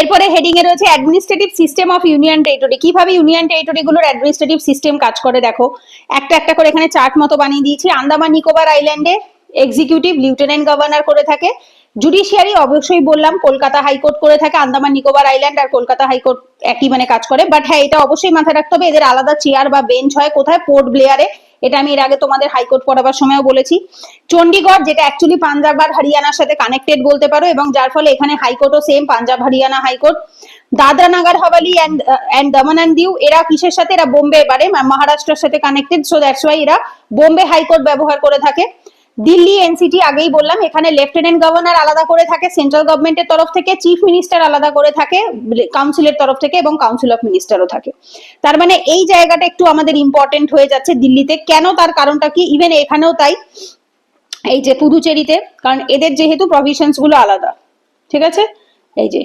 এরপরে হেডিং এ রয়েছে administrative system of union territory. কিভাবে ইউনিয়ন টেরিটরি গুলোর অ্যাডমিনিস্ট্রেটিভ সিস্টেম কাজ করে দেখো, একটা একটা করে এখানে চার্ট মতো বানিয়ে দিয়েছি। আন্দামান নিকোবর আইল্যান্ডে এক্সিকিউটিভ লেফটেন্যান্ট গভর্নর করে থাকে। জুডিশিয়ারি অবশ্যই বললাম কলকাতা হাইকোর্ট করে থাকে, আন্দামান নিকোবর আইল্যান্ড আর কলকাতা হাইকোর্ট একই মানে কাজ করে। বাট হ্যাঁ, এটা অবশ্যই মাথায় রাখতে হবে, এদের আলাদা চেয়ার বা বেঞ্চ হয় কোথায়, পোর্ট ব্লেয়ারে। এটা আমি এর আগে তোমাদের হাইকোর্ট পড়াবার সময়ও বলেছি। চণ্ডীগড়, যেটা অ্যাকচুয়ালি পাঞ্জাব আর হরিয়ানার সাথে কানেক্টেড বলতে পারো, এবং যার ফলে এখানে হাইকোর্টও same, Punjab Haryana high court. Dadra Nagar Haveli and Daman and Diu, এরা কিসের সাথে, এরা বোম্বে, এবারে মহারাষ্ট্রের সাথে কানেক্টেড, সো দ্যাটস ওয়াই এরা বোম্বে হাইকোর্ট ব্যবহার করে থাকে। দিল্লি এনসিটি আগেই বললাম, এখানে লেফটেন্যান্ট গভর্নর আলাদা করে থাকে সেন্ট্রাল গভর্নমেন্টের তরফ থেকে, চিফ মিনিস্টার আলাদা করে থাকে কাউন্সিলের তরফ থেকে, এবং কাউন্সিল অফ মিনিস্টারও থাকে। তার মানে এই জায়গাটা একটু আমাদের ইম্পর্টেন্ট হয়ে যাচ্ছে দিল্লিতে, কেন, তার কারণটা কি, ইভেন এখানেও তাই, এই যে পুদুচেরিতে, কারণ এদের যেহেতু প্রভিশনস গুলো আলাদা। ঠিক আছে, এই যে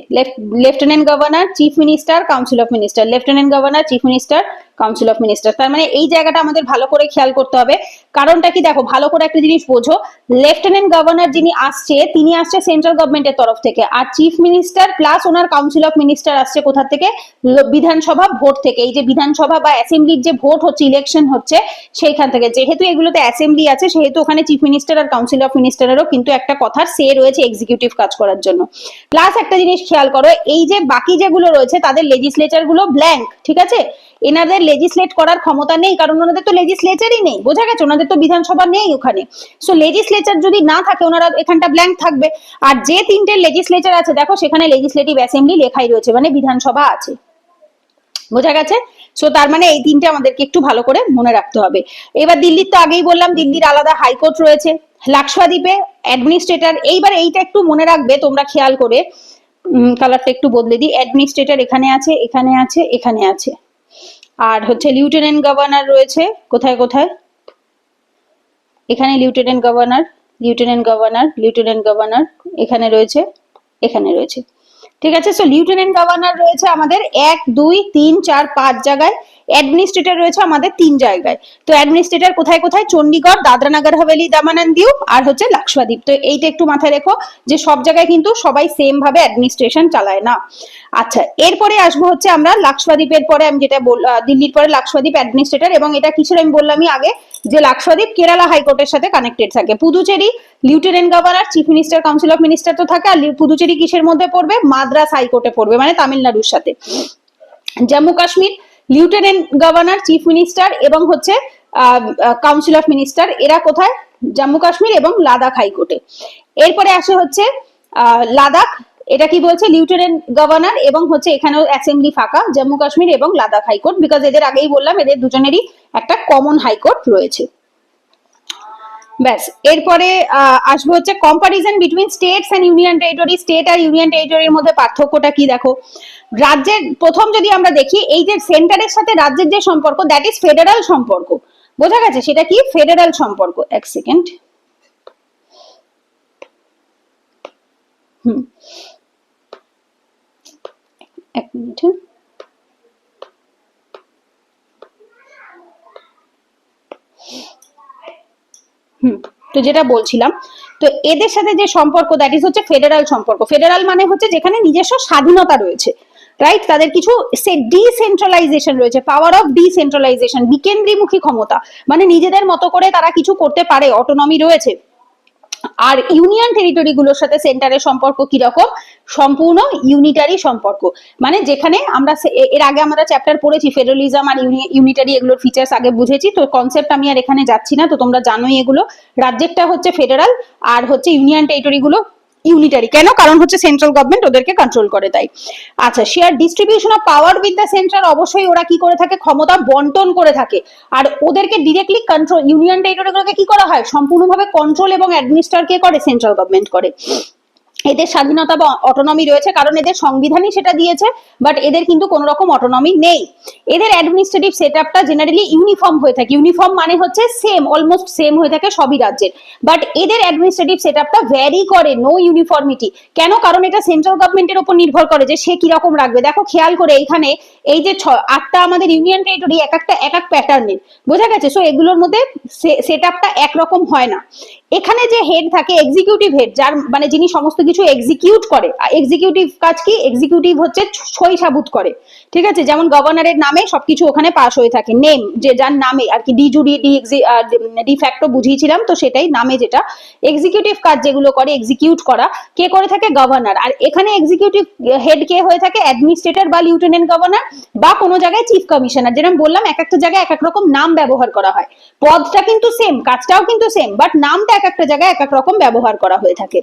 lieutenant governor, chief minister, council of minister, lieutenant governor, chief minister, council of minister. তার মানে এই জায়গাটা আমাদের ভালো করে খেয়াল করতে হবে। কারণটা কি দেখো, ভালো করে একটা জিনিস বোঝো, লেফটেন্যান্ট গভর্নর যিনি আসছে, তিনি আসছে সেন্ট্রাল গভর্নমেন্টের তরফ থেকে, আর চিফ মিনিস্টার প্লাস ওনার কাউন্সিল অফ মিনিস্টার আসছে কোথা থেকে, বিধানসভা ভোট থেকে। এই যে বিধানসভা বা অ্যাসেম্বলির যে ভোট হচ্ছে, ইলেকশন হচ্ছে, সেইখান থেকে। যেহেতু এগুলোতে অ্যাসেম্বলি আছে, সেহেতু ওখানে চিফ মিনিস্টার আর কাউন্সিল অফ মিনিস্টারেরও কিন্তু একটা কথার সে রয়েছে এক্সিকিউটিভ কাজ করার জন্য। প্লাস একটা জিনিস খেয়াল করো, এই যে বাকি যেগুলো রয়েছে তাদের লেজিসলেচার গুলো ব্ল্যাঙ্ক। ঠিক আছে, এনাদের লেজিসলেট করার ক্ষমতা নেই, কারণ ওনাদের তো লেজিসলেচারই নেই, বোঝা গেছে, ওনাদের তো বিধানসভা নেই ওখানে। সো লেজিসলেচার যদি না থাকে, ওনারা এখানটা ব্ল্যাঙ্ক থাকবে। আর যে 3টে লেজিসলেচার আছে দেখো, সেখানে লেজিসলেটিভ অ্যাসেম্বলি লেখাই রয়েছে, মানে বিধানসভা আছে, বোঝা গেছে। সো তার মানে এই 3টে আমাদেরকে একটু ভালো করে মনে রাখতে হবে। এবার দিল্লির তো আগেই বললাম, দিল্লির আলাদা হাইকোর্ট রয়েছে। লাক্ষাদ্বীপে অ্যাডমিনিস্ট্রেটর, এইবার এইটা একটু মনে রাখবে তোমরা খেয়াল করে, কালারটা একটু বদলে দিই, অ্যাডমিনিস্ট্রেটর এখানে আছে, এখানে আছে, এখানে আছে। আর হচ্ছে লিউটেন্যান্ট গভর্নর রয়েছে কোথায় কোথায়, এখানে lieutenant governor, lieutenant governor, lieutenant governor এখানে রয়েছে, এখানে রয়েছে। ঠিক আছে, সো লিউটেন্যান্ট গভর্নর রয়েছে আমাদের 1 2 3 4 5 জায়গায়, অ্যাডমিনিস্ট্রেটর রয়েছে আমাদের 3 জায়গায়। তো অ্যাডমিনিস্ট্রেটর কোথায় কোথায়, চণ্ডীগড়, দাদরা নগর হাভেলি, দমন এন্ড দিউ আর হচ্ছে লাক্ষাদ্বীপ। তো এইটা একটু মাথায় রেখো যে সব জায়গায় কিন্তু সবাই সেম ভাবে অ্যাডমিনিস্ট্রেশন চালায় না। আচ্ছা, এরপরে আসবো হচ্ছে আমরা লাক্ষাদ্বীপের পরে, আমি যেটা দিল্লির পরে লাক্ষাদ্বীপ অ্যাডমিনিস্ট্রেটর, এবং এটা কিসের আমি বললামই আগে যে লাক্ষাদ্বীপ কেরালা হাইকোর্টের সাথে কানেক্টেড থাকে। Puducherry lieutenant governor, chief minister, council of minister তো থাকে, আর পুদুচেরি কিসের মধ্যে পড়বে, মাদ্রাস হাইকোর্টে পড়বে, মানে তামিলনাড়ুর সাথে। Jammu Kashmir lieutenant governor, chief minister এবং হচ্ছে কাউন্সিল অফ মিনিস্টার, এরা কোথায়, জম্মু কাশ্মীর এবং লাদাখ হাইকোর্টে। এরপরে আসে হচ্ছে লাদাখ, এটা কি বলছে, লিউটেন্যান্ট গভর্নর এবং হচ্ছে এখানেও অ্যাসেম্বলি ফাঁকা, জম্মু কাশ্মীর এবং লাদাখ হাইকোর্ট, বিকজ এদের আগেই বললাম এদের দুজনেরই একটা কমন হাইকোর্ট রয়েছে। ব্যাস, এরপরে আসবো হচ্ছে comparison between states and union territory. State আর ইউনিয়ন টেরিটরির মধ্যে পার্থক্যটা কি দেখো। রাজ্যের প্রথম যদি আমরা দেখি, এই যে সেন্টারের সাথে রাজ্যের যে সম্পর্ক, দ্যাট ইজ ফেডারাল সম্পর্ক, বোঝা গেছে, সেটা কি ফেডারাল সম্পর্ক। এক সেকেন্ড, এক মিনিট। তো যেটা বলছিলাম, তো এদের সাথে যে সম্পর্ক, দ্যাট ইজ হচ্ছে ফেডারাল সম্পর্ক। ফেডারাল মানে হচ্ছে যেখানে নিজস্ব স্বাধীনতা রয়েছে, রাইট, তাদের কিছু ডিসেন্ট্রালাইজেশন রয়েছে, পাওয়ার অফ ডিসেন্ট্রালাইজেশন, বিকেন্দ্রীমুখী ক্ষমতা, মানে নিজেদের মতো করে তারা কিছু করতে পারে, অটোনমি রয়েছে। আর ইউনিয়ন টেরিটরি গুলোর সাথে সেন্টারের সম্পর্ক কি রকম, সম্পূর্ণ ইউনিটারি সম্পর্ক, মানে যেখানে আমরা এর আগে আমরা চ্যাপ্টার পড়েছি ফেডারালিজম আর ইউনিটারি, এগুলোর ফিচার্স আগে বুঝেছি, তো কনসেপ্ট আমি আর এখানে যাচ্ছি না, তো তোমরা জানোই এগুলো। রাজ্যেরটা হচ্ছে ফেডারাল আর হচ্ছে ইউনিয়ন টেরিটরি গুলো ইউনিটারি। কেন, কারণ হচ্ছে সেন্ট্রাল গভর্নমেন্ট ওদেরকে কন্ট্রোল করে, তাই। আচ্ছা, share distribution of power with the central, অবশ্যই ওরা কি করে থাকে, ক্ষমতা বন্টন করে থাকে, আর ওদেরকে ডিরেক্টলি কন্ট্রোল, ইউনিয়ন টেরিটরিগুলোকে কি করা হয়, সম্পূর্ণভাবে কন্ট্রোল এবং অ্যাডমিনিস্টার কে করে, সেন্ট্রাল গভর্নমেন্ট করে। এদের স্বাধীনতা বা অটোনমি রয়েছে, কারণ এদের সংবিধানই সেটা দিয়েছে, বাট এদের কিন্তু কোনো রকম অটোনমি নেই। এদের অ্যাডমিনিস্ট্রেটিভ সেটআপটা জেনারেলি ইউনিফর্ম হয়ে থাকে, ইউনিফর্ম মানে হচ্ছে সেম, অলমোস্ট সেম হয়ে থাকে সবই রাজ্যের, বাট এদের অ্যাডমিনিস্ট্রেটিভ সেটআপটা ভ্যারি করে, নো ইউনিফর্মিটি। কেন, কারণ এটা সেন্ট্রাল গভর্নমেন্টের উপর নির্ভর করে যে সে কিরকম রাখবে। দেখো খেয়াল করে, এইখানে এই যে 8টা আমাদের ইউনিয়ন টেরিটরি, এক একটা এক এক প্যাটার্নের, বোঝা গেছে, সো এগুলোর মধ্যে সেটআপটা একরকম হয় না। এখানে যে হেড থাকে, এক্সিকিউটিভ হেড, যার মানে যিনি সমস্ত কিছু এক্সিকিউট করে, এক্সিকিউটিভ কাজ কি, এক্সিকিউটিভ হচ্ছে সই সাবুত করে, ঠিক আছে, যেমন গভর্নরের নামে সবকিছু ওখানে পাস হয়ে থাকে, নেম, যে যার নামে আর কি, ডিজুরি ডি ফ্যাক্টো বুঝিয়েছিলাম, তো সেটাই নামে, যেটা এক্সিকিউটিভ কাজ যেগুলো করে, এক্সিকিউট করা কে করে থাকে, গভর্নর। আর এখানে এক্সিকিউটিভ হেড কে হয়ে থাকে, অ্যাডমিনিস্ট্রেটর বা লিউটেন্যান্ট গভর্নর, বা কোনো জায়গায় চিফ কমিশনার। যেরকম বললাম, এক একটা জায়গায় এক এক রকম নাম ব্যবহার করা হয়, পদটা কিন্তু সেম, কাজটাও কিন্তু সেম, বাট নামটা এক একটা জায়গায় এক এক রকম ব্যবহার করা হয়ে থাকে।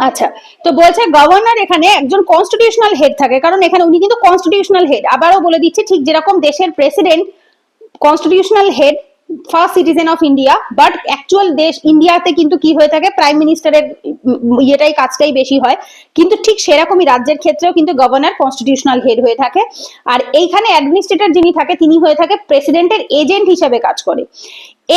আচ্ছা, তো বলছে গভর্নর এখানে একজন কনস্টিটিউশনাল হেড থাকে, কারণ এখানে উনি কিন্তু কনস্টিটিউশনাল হেড। আবারও বলে দিচ্ছি, ঠিক যেরকম দেশের president constitutional head, first citizen of India, but actual দেশ ইন্ডিয়াতে কিন্তু কি হয়ে থাকে, প্রাইম মিনিস্টারের ইয়েটাই, কাজটাই বেশি হয়, কিন্তু ঠিক সেরকমই রাজ্যের ক্ষেত্রেও কিন্তু গভর্নর কনস্টিটিউশনাল হেড হয়ে থাকে। আর এইখানে অ্যাডমিনিস্ট্রেটর যিনি থাকে, তিনি হয়ে থাকে প্রেসিডেন্টের এজেন্ট হিসেবে কাজ করে।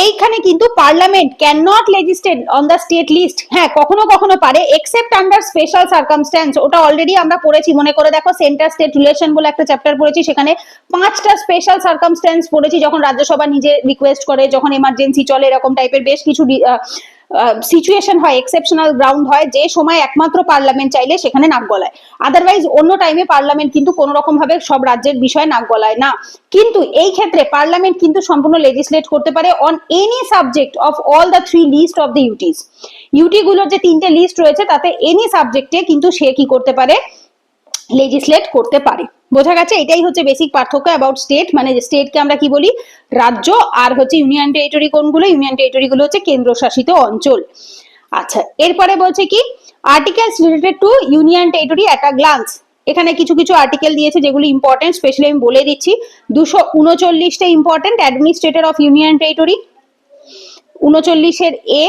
এইখানে কিন্তু parliament can not legislate on the state list, হ্যাঁ কখনো কখনো পারে, এক্সেপ্ট আন্ডার স্পেশাল সার্কামস্ট্যান্স, ওটা অলরেডি আমরা পড়েছি, মনে করে দেখো, সেন্টার স্টেট রিলেশন বলে একটা চ্যাপ্টার পড়েছি, সেখানে 5টা স্পেশাল সার্কামস্ট্যান্স পড়েছি, যখন রাজ্যসভা নিজে রিকোয়েস্ট করে, যখন এমার্জেন্সি চলে, এরকম টাইপের বেশ কিছু সিচুয়েশন হয়, এক্সেপশনাল গ্রাউন্ড হয়, যে সময় একমাত্র পার্লামেন্ট চাইলে সেখানে নাক গলায়, আদারওয়াইজ অন্য টাইমে পার্লামেন্ট কিন্তু কোনো রকম ভাবে সব রাজ্যের বিষয়ে নাক গলায় না। কিন্তু এই ক্ষেত্রে পার্লামেন্ট কিন্তু সম্পূর্ণ লেজিসলেট করতে পারে on any subject of all the 3 list of the UTs. UT গুলোর যে 3টে লিস্ট রয়েছে, তাতে এনি সাবজেক্টে কিন্তু সে কি করতে পারে, লেজিসলেট করতে পারে। বোঝা গেছে, এটাই হচ্ছে বেসিক পার্থক্য অ্যাবাউট স্টেট, মানে স্টেটকে আমরা কি বলি, রাজ্য, আর হচ্ছে ইউনিয়ন টেরিটরি কোনগুলো, ইউনিয়ন টেরিটরি গুলো হচ্ছে কেন্দ্রশাসিত অঞ্চল। আচ্ছা, এরপরে বলছে কি, articles related to union territory at a glance. এখানে কিছু কিছু আর্টিকেল দিয়েছে যেগুলো ইম্পর্টেন্ট, স্পেশালি আমি বলে দিচ্ছি। 239টা important, administrator of union territory, 39 এর A,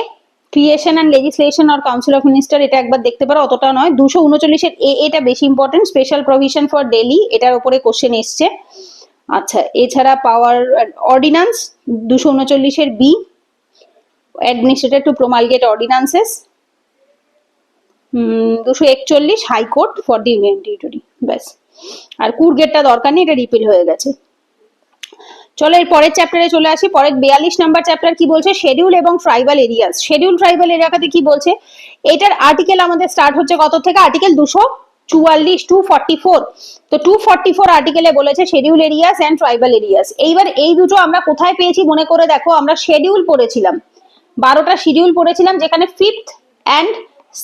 creation and legislation or council of minister, এটা একবার দেখতে পারো, অতটা নয়। 239-এর এটা বেশি important, special provision for Delhi, এটার উপরে কোশ্চেন এসছে। আচ্ছা, এছাড়া পাওয়ার অর্ডিন্যান্স 239-এর B, administrator to promulgate ordinances. 241 high court for the union territory, ব্যাস। আর কুরগেটটা দরকার নেই, এটা রিপিল হয়ে গেছে। চলো এর পরের চ্যাপ্টারে চলে আসি। পরের 42 নাম্বার চ্যাপ্টার কি বলছে, শিডিউল এবং ট্রাইবাল এরিয়াস। শিডিউল ট্রাইবাল এলাকাতে কি বলছে, এটার আর্টিকেল আমাদের স্টার্ট হচ্ছে কত থেকে, আর্টিকেল 244 244। তো 244 আর্টিকেলে বলেছে schedule areas and tribal areas. এইবার এই দুটো আমরা কোথায় পেয়েছি মনে করে দেখো, আমরা শিডিউল পড়েছিলাম, 12টা শিডিউল পড়েছিলাম, যেখানে 5th অ্যান্ড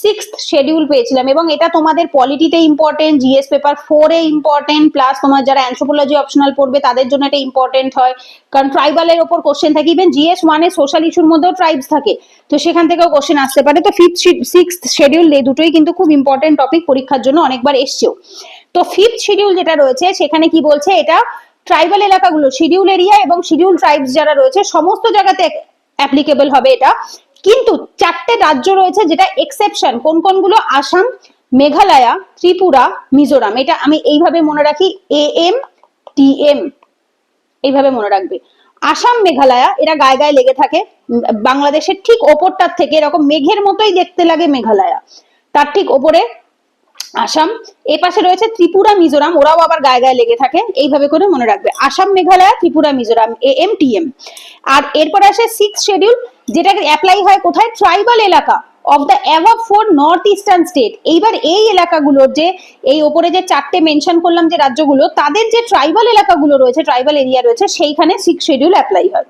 6th শিডিউল পেয়েছিলাম, এবং এটা তোমাদের পলিটিতে ইম্পর্টেন্ট, জিএস পেপার 4 এ ইম্পর্টেন্ট, প্লাস তোমার যারা অ্যানথ্রোপোলজি অপশনাল পড়বে তাদের জন্য এটা ইম্পর্টেন্ট হয়, কারণ ট্রাইবালের ওপর কোশ্চেন থাকে। ইভেন জিএস 1 এ সোশ্যাল ইস্যুর মধ্যেও ট্রাইবস থাকে, তো সেখান থেকেও কোশ্চেন আসতে পারে। তো 5th 6th শিডিউল এই দুটোই কিন্তু খুব ইম্পর্টেন্ট টপিক, পরীক্ষার জন্য অনেকবার এসছেও। তো 5th শিডিউল যেটা রয়েছে সেখানে কি বলছে, এটা ট্রাইবাল এলাকাগুলো, শিডিউল এরিয়া এবং শিডিউল ট্রাইবস যারা রয়েছে সমস্ত জায়গাতে অ্যাপ্লিকেবল হবে এটা। কিন্তু 4টে রাজ্য রয়েছে যেটা এক্সেপশন, কোন কোনগুলো, আসাম, মেঘালয়, ত্রিপুরা, মিজোরাম। এটা আমি এইভাবে মনে রাখি, AM TM এইভাবে মনে রাখবে। আসাম, মেঘালয় এরা গায়ে গায়ে লেগে থাকে, বাংলাদেশের ঠিক ওপরটার থেকে, এরকম মেঘের মতোই দেখতে লাগে মেঘালয়, তার ঠিক ওপরে আসাম। এ পাশে রয়েছে ত্রিপুরা, মিজোরাম, ওরাও আবার গায়ে গায়ে লেগে থাকে, এইভাবে করে মনে রাখবে, আসাম, মেঘালয়, ত্রিপুরা, মিজোরাম, AM TM। আর এরপরে আসে 6th শিডিউল, যেটা অ্যাপ্লাই হয় কোথায়, ট্রাইবাল এলাকা of the above 4 north eastern state. এইবার এই এলাকাগুলোর যে, এই ওপরে যে 4টে মেনশন করলাম যে রাজ্যগুলো, তাদের যে ট্রাইবাল এলাকাগুলো রয়েছে, ট্রাইবাল এরিয়া রয়েছে, সেইখানে 6th শিডিউল অ্যাপ্লাই হয়।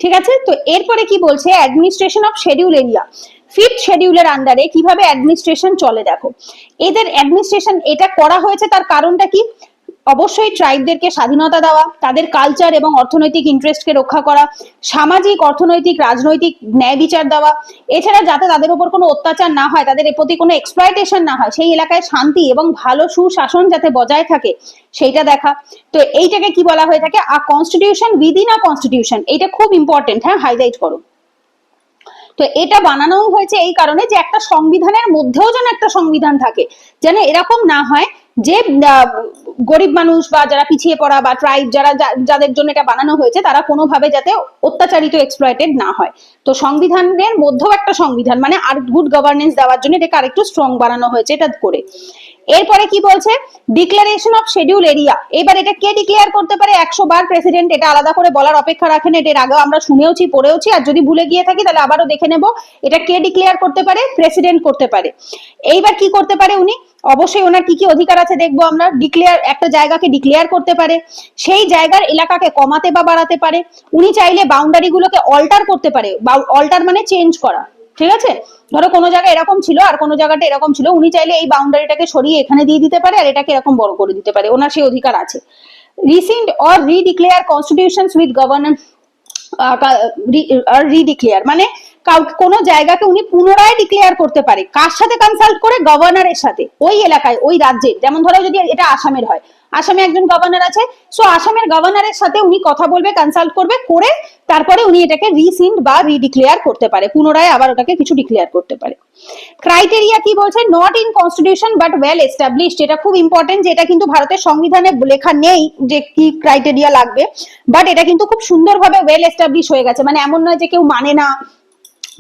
ঠিক আছে, তো এরপরে কি বলছে, administration of schedule area. 5th শিডিউলের আন্ডারে কিভাবে অ্যাডমিনিস্ট্রেশন চলে দেখো, এদের অ্যাডমিনিস্ট্রেশন এটা করা হয়েছে, তার কারণটা কি, অবশ্যই ট্রাইবদেরকে স্বাধীনতা দেওয়া, তাদের কালচার এবং অর্থনৈতিক ইন্টারেস্টকে রক্ষা করা, সামাজিক, অর্থনৈতিক, রাজনৈতিক ন্যায় বিচার দেওয়া, এছাড়া যাতে তাদের উপর কোনো অত্যাচার না হয়, তাদের প্রতি কোনো এক্সপ্লয়টেশন না হয়, সেই এলাকায় শান্তি এবং ভালো সুশাসন যাতে বজায় থাকে সেইটা দেখা। তো এইটাকে কি বলা হয়ে থাকে, আ কনস্টিটিউশন উইদিন আ কনস্টিটিউশন। এইটা খুব ইম্পর্টেন্ট, হ্যাঁ, হাইলাইট করো। তো এটা বানানো হয়েছে এই কারণে যে একটা সংবিধানের মধ্যেও যেন একটা সংবিধান থাকে, যেন এরকম না হয় যে গরিব মানুষ বা যারা পিছিয়ে পড়া বা ট্রাইব যারা, যাদের জন্য এটা বানানো হয়েছে, তারা কোনোভাবে যাতে অত্যাচারিত, এক্সপ্লয়েটেড না হয়। তো সংবিধানের মধ্যেও একটা সংবিধান, মানে আর গুড গভর্নেন্স দেওয়ার জন্য এটাকে আরেকটু স্ট্রং বানানো হয়েছে এটা করে। এরপরে কি বলছে, ডিক্লারেশন অফ শিডিউল এরিয়া। এবার এটা কে ডিক্লেয়ার করতে পারে, 100 বার প্রেসিডেন্ট, এটা আলাদা করে বলার অপেক্ষা রাখেন, এর আগেও আমরা শুনেওছি, পড়েওছি, আর যদি ভুলে গিয়ে থাকি তাহলে আবারও দেখে নেব। এটা কে ডিক্লেয়ার করতে পারে, প্রেসিডেন্ট করতে পারে। এইবার কি করতে পারে উনি, অবশ্যই ওনার কি কি অধিকার আছে দেখবো আমরা। ডিক্লেয়ার, একটা জায়গাকে ডিক্লেয়ার করতে পারে, সেই জায়গার এলাকাকে কমাতে বা বাড়াতে পারে। উনি চাইলে বাউন্ডারি গুলোকে অল্টার করতে পারে, বা অল্টার মানে চেঞ্জ করা, ঠিক আছে। ধরো কোনো জায়গায় এরকম ছিল আর কোনো জায়গাটা এরকম ছিল, উনি চাইলে এই বাউন্ডারিটাকে সরিয়ে এখানে দিয়ে দিতে পারে আর এটাকে এরকম বড় করে দিতে পারে, ওনার সেই অধিকার আছে। Recent or redeclare constitutions with governance, redeclare মানে কোনো জায়গাকে উনি পুনরায় ডিক্লেয়ার করতে পারে, কার সাথে কনসাল্ট করে, গভর্নরের সাথে, ওই এলাকায়, ওই রাজ্যের। যেমন ধরো যদি এটা আসামের হয়, আসামে একজন গভর্নর আছে, সো আসামের গভর্নরের সাথে উনি কথা বলবে, কনসাল্ট করবে, করে তারপরে উনি এটাকে রিসিন্ড বা রিডিক্লেয়ার করতে পারে, পুনরায় আবার ওটাকে কিছু ডিক্লেয়ার করতে পারে। ক্রাইটেরিয়া কি বলছে, not in constitution but well established. এটা খুব ইম্পর্টেন্ট, যে এটা কিন্তু ভারতের সংবিধানে লেখা নেই যে কি ক্রাইটেরিয়া লাগবে, বাট এটা কিন্তু খুব সুন্দরভাবে ওয়েল এস্টাবলিশ হয়ে গেছে। মানে এমন নয় যে কেউ মানে না,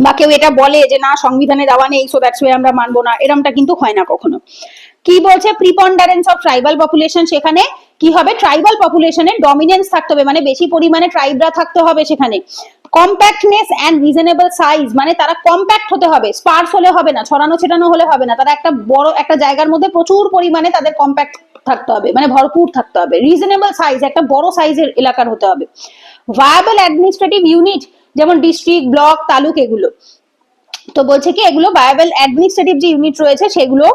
বা কেউ এটা বলে যে না সংবিধানে দেওয়া নেই সো দ্যাটস ওয়াই আমরা মানবো না, এরকমটা কিন্তু হয় না কখনো। কি বলছে, প্রিপন্ডারেন্স অফ ট্রাইবাল পপুলেশন, সেখানে কি হবে, ট্রাইবাল পপুলেশনের ডমিনেন্স থাকতে হবে, মানে বেশি পরিমাণে ট্রাইবরা থাকতে হবে সেখানে। কম্প্যাক্টনেস অ্যান্ড রিজনেবল সাইজ, মানে তারা কম্প্যাক্ট হতে হবে, স্পার্স হলে হবে না, ছড়ানো ছেটানো হলে হবে না, তারা একটা বড় একটা জায়গার মধ্যে প্রচুর পরিমাণে তাদের কম্প্যাক্ট থাকতে হবে, মানে ভরপুর থাকতে হবে। রিজনেবল সাইজ, একটা বড় সাইজের এলাকার হতে হবে। ভায়াবল অ্যাডমিনিস্ট্রেটিভ ইউনিট, যেমন ডিস্ট্রিক্ট, ব্লক, তালুক, এগুলো। তো বলছে কি এগুলো ভায়াবল অ্যাডমিনিস্ট্রেটিভ যে ইউনিট রয়েছে সেগুলো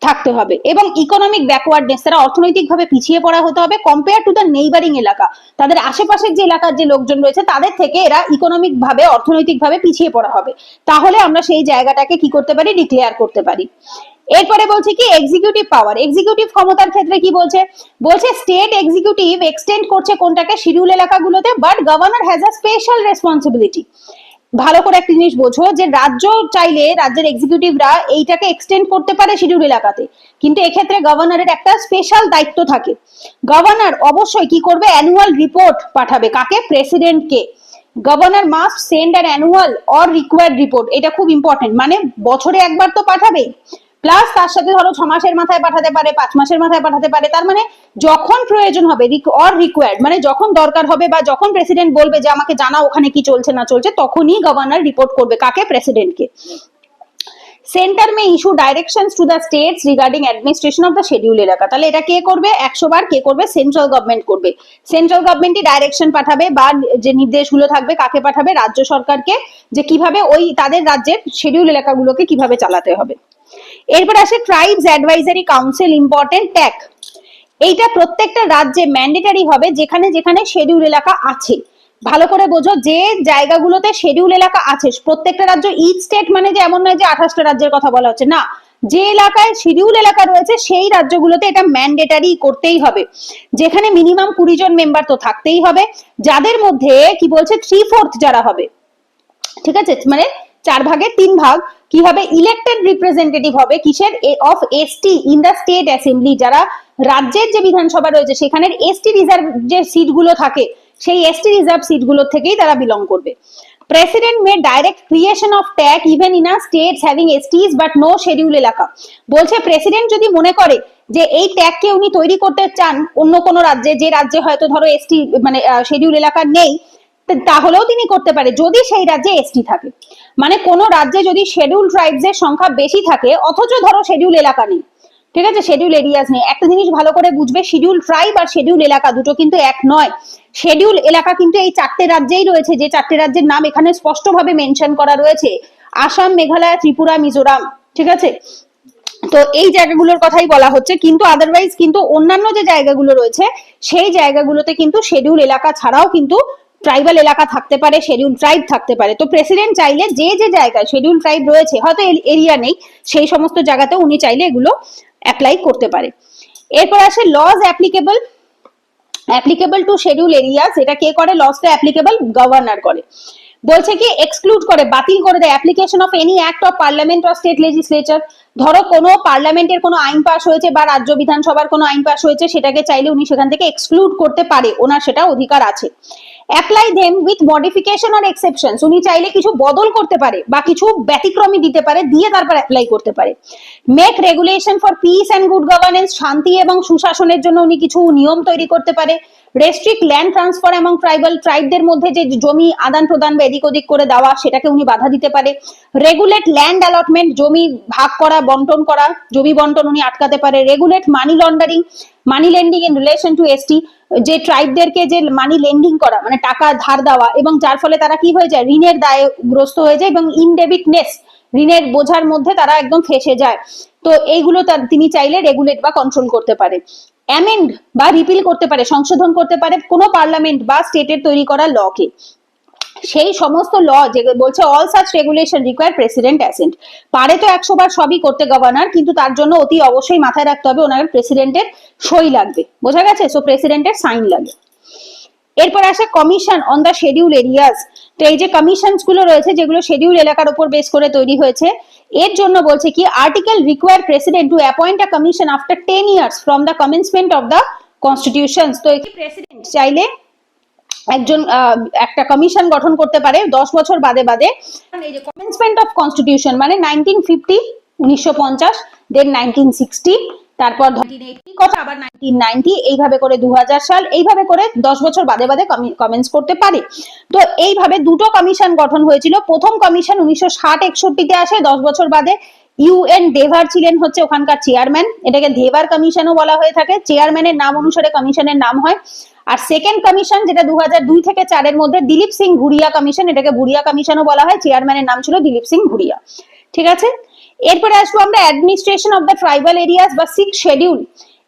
থাকতে হবে। এবং ইকোনমিক ব্যাকওয়ার্ডনেস, তারা অর্থনৈতিকভাবে পিছিয়ে পড়া হতে হবে কম্পেয়ার টু দ্য নেইবারিং এলাকা, তাদের আশেপাশের যে এলাকার যে লোকজন রয়েছে তাদের থেকে এরা ইকোনমিক ভাবে, অর্থনৈতিক ভাবে পিছিয়ে পড়া হবে, তাহলে আমরা সেই জায়গাটাকে কি করতে পারি, ডিক্লেয়ার করতে পারি। এরপরে বলছে কি এক্সিকিউটিভ পাওয়ার, এক্সিকিউটিভ ক্ষমতার ক্ষেত্রে কি বলছে, বলছে স্টেট এক্সিকিউটিভ এক্সটেন্ড করছে কোনটাকে, শিডিউল এলাকাগুলোতে, but governor has a special responsibility. ভালো করে একটা জিনিস বোঝো যে রাজ্য চাইলে রাজ্যের এক্সিকিউটিভরা এইটাকে এক্সটেন্ড করতে পারে শিডিউল এলাকাতে, কিন্তু এক্ষেত্রে গভর্নরের একটা স্পেশাল দায়িত্ব থাকে। গভর্নর অবশ্যই কি করবে, অ্যানুয়াল রিপোর্ট পাঠাবে কাকে, প্রেসিডেন্টকে। Governor must send an annual or required report, এটা খুব ইম্পর্টেন্ট, মানে বছরে একবার তো পাঠাবেই, প্লাস তার সাথে ধরো 6 মাসের মাথায় পাঠাতে পারে, 5 মাসের মাথায় পাঠাতে পারে, তার মানে যখন প্রয়োজন হবে অর রিকোয়ার্ড, মানে যখন দরকার হবে বা যখন প্রেসিডেন্ট বলবে যে আমাকে জানাও ওখানে কি চলছে না চলছে, তখনই গভর্নর রিপোর্ট করবে কাকে, প্রেসিডেন্টকে। Centre may issue directions to the states regarding administration of the schedule এলাকা, তাহলে এটা কে করবে, 100 বার কে করবে, সেন্ট্রাল গভর্নমেন্ট করবে। সেন্ট্রাল গভর্নমেন্টই ডাইরেকশন পাঠাবে বা যে নির্দেশগুলো থাকবে কাকে পাঠাবে, রাজ্য সরকারকে, যে কিভাবে ওই তাদের রাজ্যের শিডিউল এলাকাগুলোকে কিভাবে চালাতে হবে। এরপর আসে tribes advisory council, important tag. এইটা প্রত্যেকটা রাজ্যে ম্যান্ডেটারি হবে যেখানে যেখানে শিডিউল এলাকা আছে। ভালো করে বোঝো, যে জায়গাগুলোতে শিডিউল এলাকা আছে প্রত্যেকটা রাজ্য, ইচ স্টেট মানে যে এমন নয় যে 28টা রাজ্যের কথা বলা হচ্ছে না, যে এলাকায় শিডিউল এলাকা রয়েছে সেই রাজ্যগুলোতে এটা ম্যান্ডেটারি করতেই হবে, যেখানে মিনিমাম 20 জন মেম্বার তো থাকতেই হবে, যাদের মধ্যে কি বলছে 3/4 যারা হবে, ঠিক আছে, মানে 4/3 কি হবে, ইলেক্টেড রিপ্রেজেন্টেটিভ হবে কিসের, of ST in the state assembly, যারা রাজ্যের যে বিধানসভা রয়েছে সেখানের এসটি রিজার্ভ যে সিটগুলো থাকে সেই এসটি রিজার্ভ সিটগুলো থেকেই তারা বিলং করবে। President may direct creation of TAC even in a states having STs but no schedule এলাকা। বলছে প্রেসিডেন্ট যদি মনে করে যে এই ট্যাগকে উনি তৈরি করতে চান অন্য কোনো রাজ্যে, যে রাজ্যে হয়তো ধরো এসটি মানে শিডিউল এলাকা নেই, তাহলেও তিনি করতে পারে যদি সেই রাজ্যে এসটি থাকে। মানে কোন রাজ্যে যদি শিডিউল ট্রাইবস এর সংখ্যা বেশি থাকে অথচ ধরো শিডিউল এলাকা নেই, ঠিক আছে, শিডিউল এরিয়াস নেই, একটা জিনিস ভালো করে বুঝবে, শিডিউল ট্রাইব আর শিডিউল এলাকা দুটো কিন্তু এক নয়। শিডিউল এলাকা কিন্তু এই 4টে রাজ্যেই রয়েছে, যে 4টে রাজ্যের নাম এখানে স্পষ্টভাবে মেনশন করা রয়েছে, আসাম, মেঘালয়, ত্রিপুরা, মিজোরাম, ঠিক আছে। তো এই জায়গাগুলোর কথাই বলা হচ্ছে, কিন্তু আদারওয়াইজ কিন্তু অন্যান্য যে জায়গাগুলো রয়েছে সেই জায়গাগুলোতে কিন্তু শিডিউল এলাকা ছাড়াও কিন্তু ট্রাইবাল এলাকা থাকতে পারে, শিডিউল ট্রাইব থাকতে পারে। তো প্রেসিডেন্ট চাইলে যে যে জায়গায় শিডিউল ট্রাইব রয়েছে, হয়তো এরিয়া নেই, সেই সমস্ত জায়গাতে উনি চাইলে এগুলো অ্যাপ্লাই করতে পারে। এরপর আসে laws applicable to schedule areas, এটা কে করে, লজটা অ্যাপ্লিকেবল গভর্নর করে। বলছে কি এক্সক্লুড করে, বাতিল করে দেয় application of any act of parliament or state legislature. ধরো কোনো পার্লামেন্টের কোনো আইন পাস হয়েছে বা রাজ্য বিধানসভার কোনো আইন পাস হয়েছে, সেটাকে চাইলে উনি সেখান থেকে এক্সক্লুড করতে পারে, ওনার সেটা অধিকার আছে। Apply them with modification or exceptions, উনি চাইলে কিছু বদল করতে পারে বা কিছু ব্যতিক্রমী দিতে পারে, দিয়ে তারপর অ্যাপ্লাই করতে পারে। Make regulation for piece and good governance, শান্তি এবং সুশাসনের জন্য উনি কিছু নিয়ম তৈরি করতে পারে। রেস্ট্রিক্ট ল্যান্ড ট্রান্সফার এবং ট্রাইবদের মধ্যে যে জমি আদান প্রদান বা এদিক ওদিক করে দেওয়া, সেটাকে উনি বাধা দিতে পারে। রেগুলেট ল্যান্ড অ্যালটমেন্ট, জমি ভাগ করা, বন্টন করা, জমি বন্টন উনি আটকাতে পারে। Regulate money laundering, money lending in relation to ST, যে ট্রাইবদেরকে যে মানি লেন্ডিং করা মানে টাকা ধার দেওয়া, এবং যার ফলে তারা কি হয়ে যায়, ঋণের দায়গ্রস্ত হয়ে যায় এবং ইনডেবিটনেস, ঋণের বোঝার মধ্যে তারা একদম ফেসে যায়। তো এইগুলো তিনি চাইলে রেগুলেট বা কন্ট্রোল করতে পারে। অ্যামেন্ড বা রিপিল করতে পারে, সংশোধন করতে পারে কোনো পার্লামেন্ট বা স্টেটের তৈরি করা লকে। সেই সমস্ত ল যে বলছে all such regulation require president accent, পারে তো 100 বার সবই করতে গভর্নর, কিন্তু তার জন্য অতি অবশ্যই মাথায় রাখতে হবে ওনার প্রেসিডেন্টের সই লাগবে, বোঝা গেছে, সো প্রেসিডেন্টের সাইন লাগে। এরপর আসে commission on the schedule areas. তো এই যে কমিশনস গুলো রয়েছে যেগুলো শিডিউল এলাকার উপর বেস করে তৈরি হয়েছে, এর জন্য বলছে কি article require president two appoint a commission after 10 years from the commencement of the constitutions. তো এই প্রেসিডেন্ট চাইলে একজন একটা কমিশন গঠন করতে পারে 10 বছর বাদে বাদে। এই যে কমেন্সমেন্ট অফ কনস্টিটিউশন মানে 1950 1950, দেন 1960, তারপর 1980 কথা, আবার 1990, এইভাবে করে 2000 সাল, এইভাবে করে 10 বছর বাদে বাদে কমেন্স করতে পারে। তো এইভাবে দুটো কমিশন গঠন হয়েছিল। প্রথম কমিশন 1960-61 আসে, 10 বছর বাদে। ইউএন দেভার ছিলেন হচ্ছে ওখানকার চেয়ারম্যান, এটাকে দেভার কমিশনও বলা হয়ে থাকে, চেয়ারম্যানের নাম অনুসারে কমিশনের নাম হয়। আর সেকেন্ড কমিশন যেটা 2002 থেকে 4 এর মধ্যে, দিলীপ সিং ভুরিয়া কমিশন, এটাকে ভুরিয়া কমিশনও বলা হয়, চেয়ারম্যানের নাম ছিল দিলীপ সিং ভুরিয়া, ঠিক আছে। এরপরে আসবো আমরা administration of the tribal areas বা 6th শিডিউল।